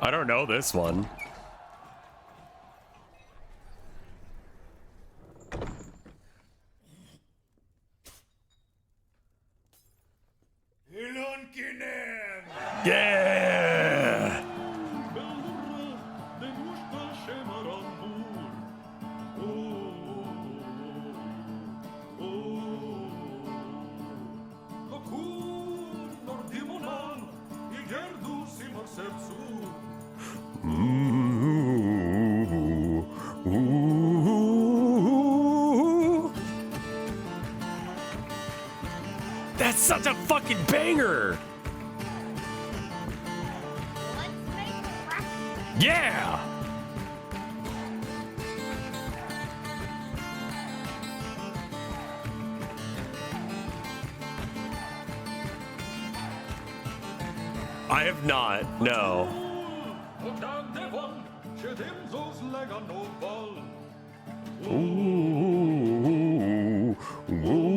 I don't know this one. Yeah! That's such a fucking banger! Yeah! I have not, no. Ooh, ooh.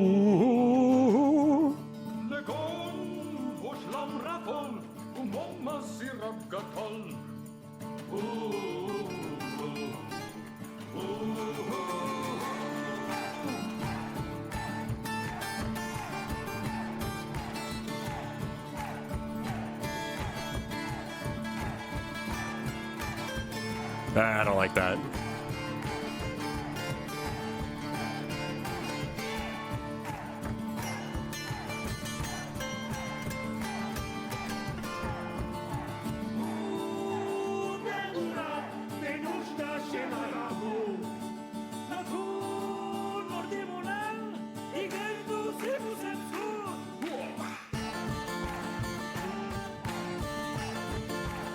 I don't like that.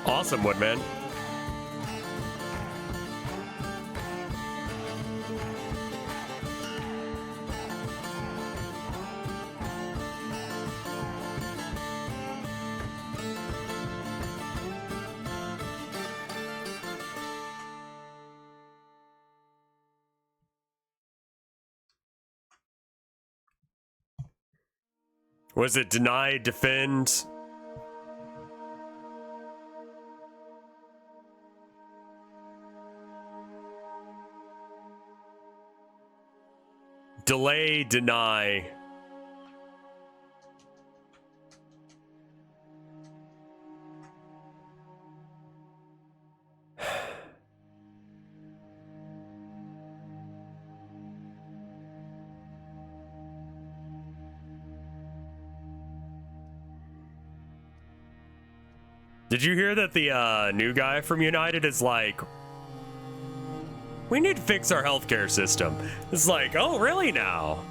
Awesome, Woodman. Was it deny, defend? Delay, deny. Did you hear that the new guy from United is like, we need to fix our healthcare system? It's like, oh, really now?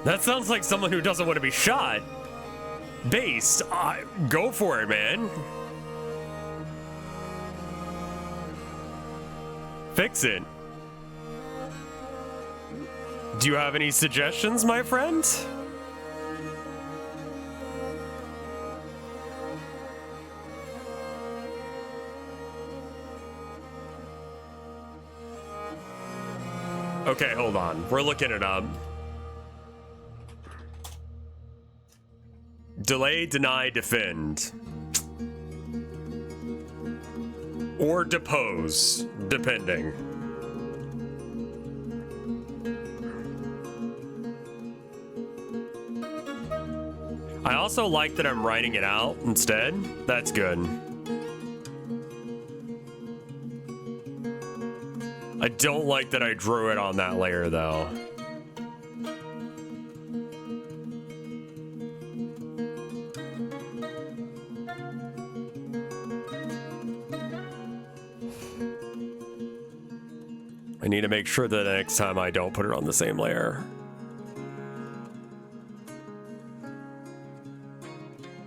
That sounds like someone who doesn't want to be shot. Based, go for it, man. Fix it. Do you have any suggestions, my friend? Okay, hold on. We're looking it up. Delay, deny, defend. Or depose, depending. I also like that I'm writing it out instead. That's good. I don't like that I drew it on that layer, though. I need to make sure that next time I don't put it on the same layer.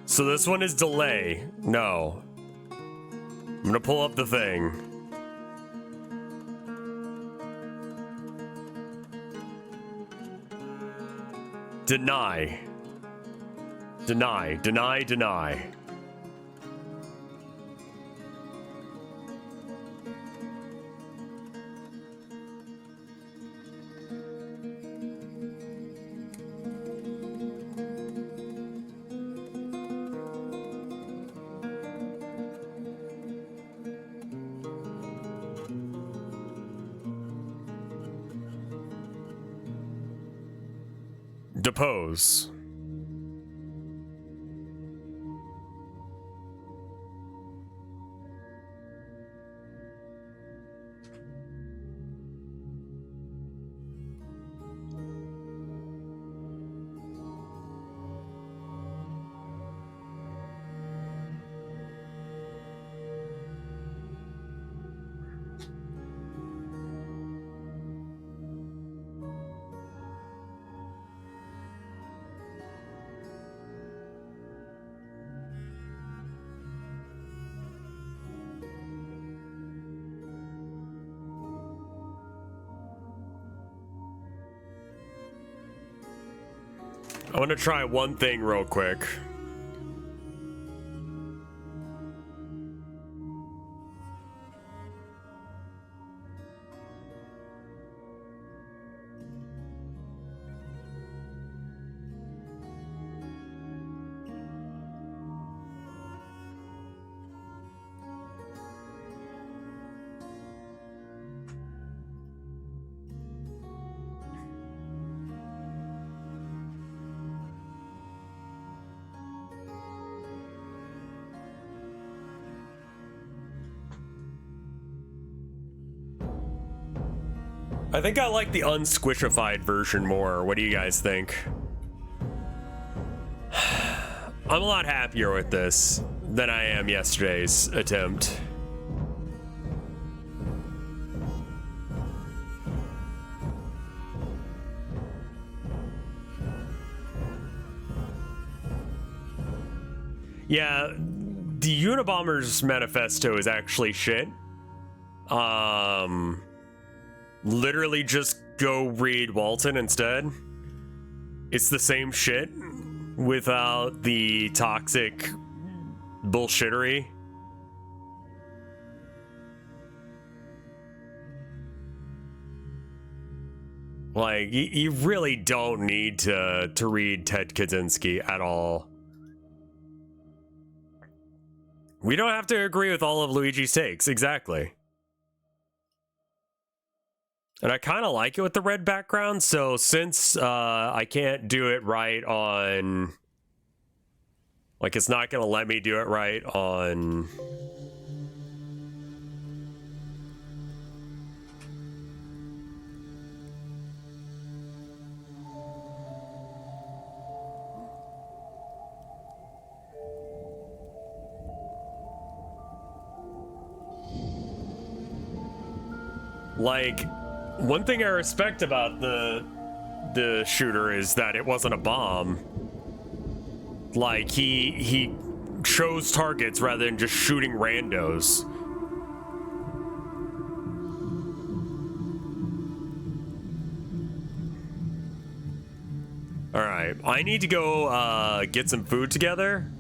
So this one is delay. No. I'm gonna pull up the thing. Deny. Deny, deny, deny. Depose. I want to try one thing real quick. I think I like the unsquishified version more. What do you guys think? I'm a lot happier with this than I am yesterday's attempt. Yeah, the Unabomber's manifesto is actually shit. Literally just go read Walton instead. It's the same shit without the toxic bullshittery. Like, you really don't need to read Ted Kaczynski at all. We don't have to agree with all of Luigi's takes, exactly. And I kind of like it with the red background, so since I can't do it right on... Like, it's not going to let me do it right on... Like... One thing I respect about the shooter is that it wasn't a bomb. Like, he chose targets rather than just shooting randos. All right, I need to go get some food together.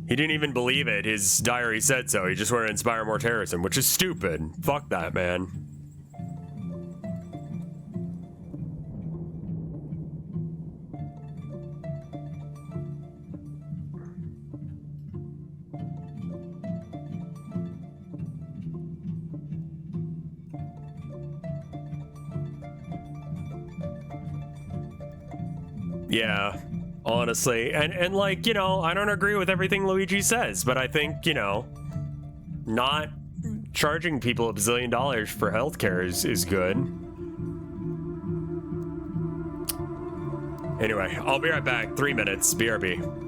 He didn't even believe it. His diary said so. He just wanted to inspire more terrorism, which is stupid. Fuck that, man. Yeah, honestly. And like, you know, I don't agree with everything Luigi says, but I think, you know, not charging people $1 bazillion for healthcare is good. Anyway, I'll be right back. 3 minutes. BRB.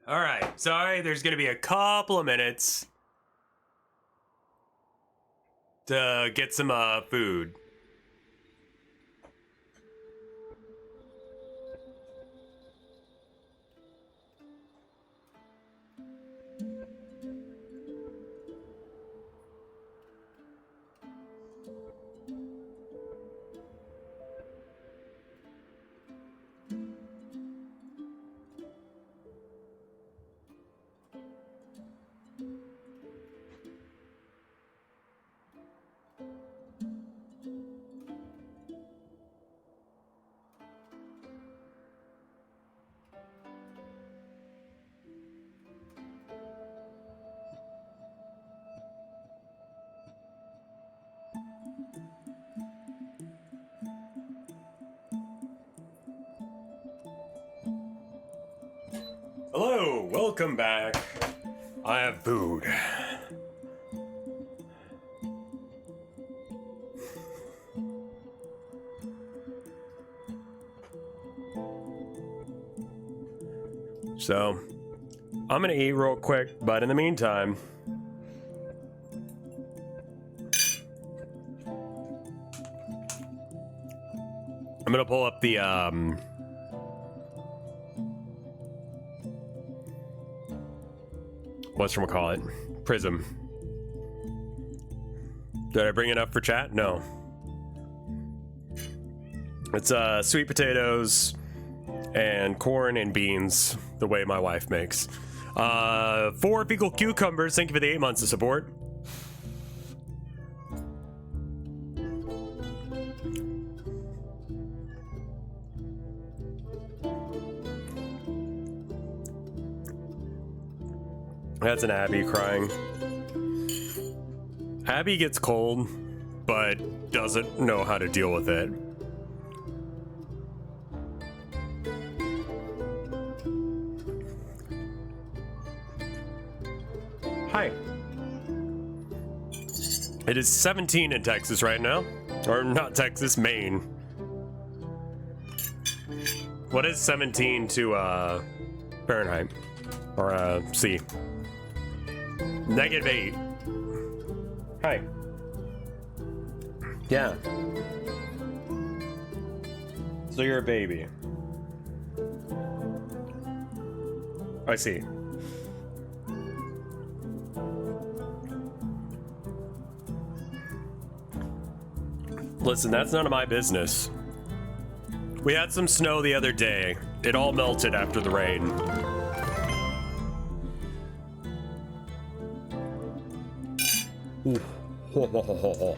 All right. Sorry, there's going to be a couple of minutes to get some food. Hello, welcome back. I have food. So, I'm gonna eat real quick, but in the meantime, I'm gonna pull up the, whatchamacallit? Prism. Did I bring it up for chat? No. It's, sweet potatoes and corn and beans, the way my wife makes. 4 fecal cucumbers, thank you for the 8 months of support. That's an Abby crying. Abby gets cold, but doesn't know how to deal with it. Hi. It is 17 in Texas right now. Or not Texas, Maine. What is 17 to Fahrenheit? Or C? -8. Hi. Yeah. So you're a baby. I see. Listen, that's none of my business. We had some snow the other day. It all melted after the rain. Ooh. Ho, ho, ho, ho, ho.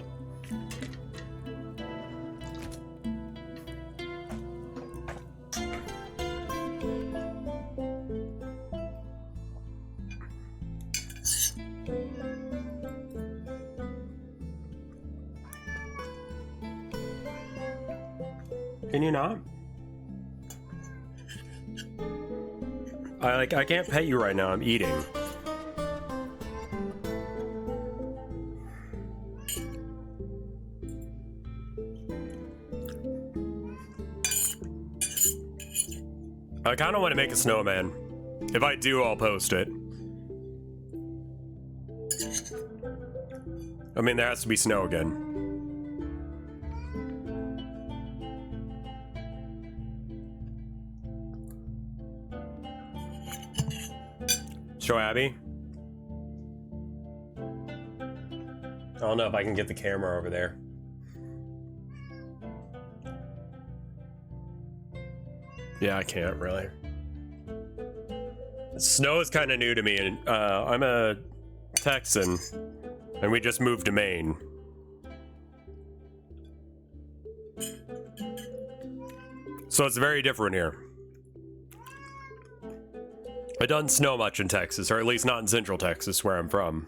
Can you not? I can't pet you right now. I'm eating. I kind of want to make a snowman. If I do, I'll post it. I mean, there has to be snow again. Show Abby. I don't know if I can get the camera over there. Yeah, I can't really. Snow is kind of new to me, and I'm a Texan, and we just moved to Maine. So it's very different here. It doesn't snow much in Texas, or at least not in Central Texas, where I'm from.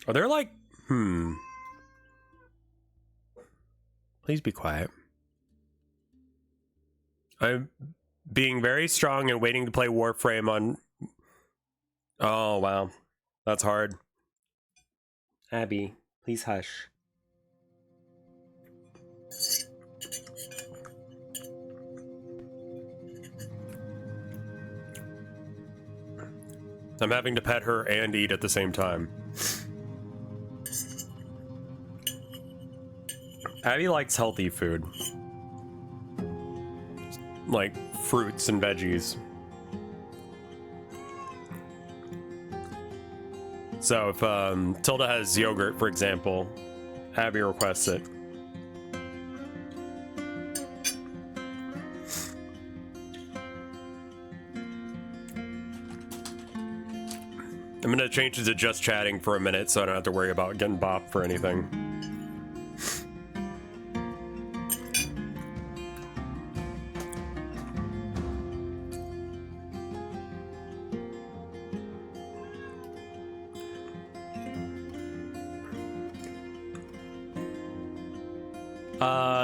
Are there like, Please be quiet. I'm being very strong and waiting to play Warframe on... Oh, wow. That's hard. Abby, please hush. I'm having to pet her and eat at the same time. Abby likes healthy food. Like fruits and veggies. So if Tilda has yogurt, for example, Abby requests it. I'm gonna change it to just chatting for a minute so I don't have to worry about getting bopped for anything.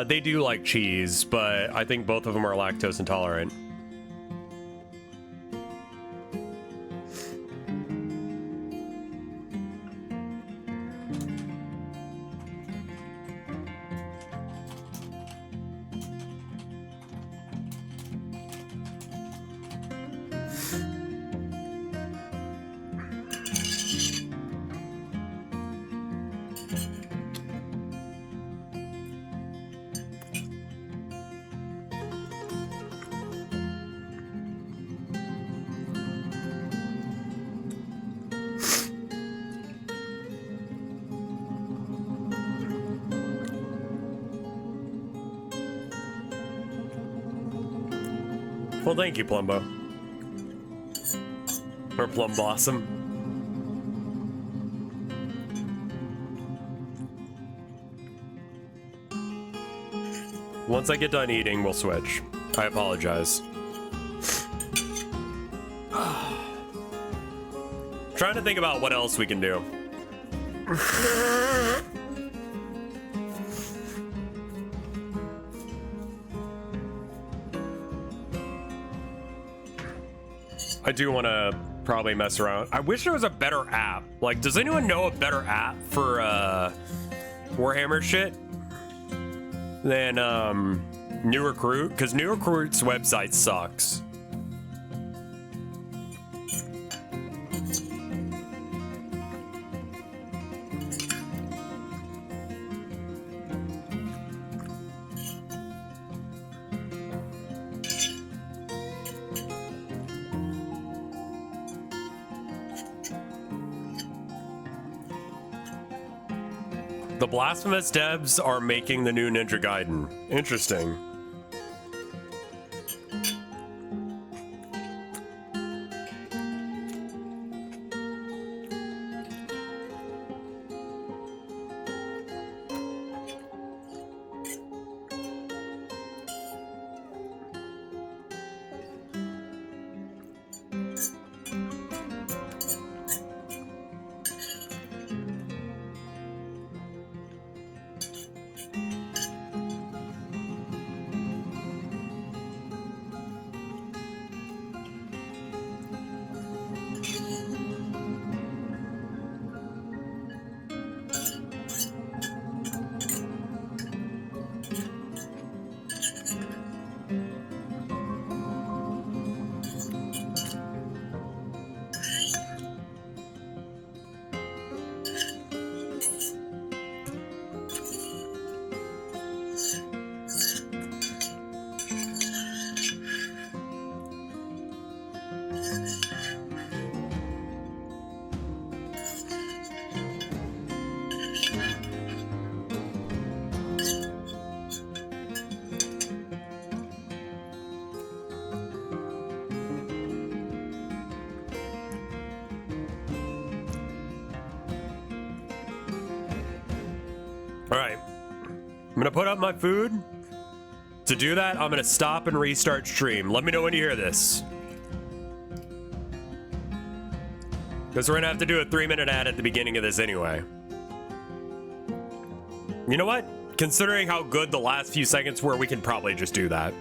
They do like cheese, but I think both of them are lactose intolerant. Well, thank you, Plumbo. Or Plum Blossom. Once I get done eating, we'll switch. I apologize. Trying to think about what else we can do. I do want to probably mess around. I wish there was a better app. Like, does anyone know a better app for Warhammer shit than New Recruit? Because New Recruit's website sucks. The Blasphemous devs are making the new Ninja Gaiden. Interesting. All right, I'm gonna put up my food. To do that, I'm gonna stop and restart stream. Let me know when you hear this. Because we're gonna have to do a 3-minute ad at the beginning of this anyway. You know what? Considering how good the last few seconds were, we can probably just do that.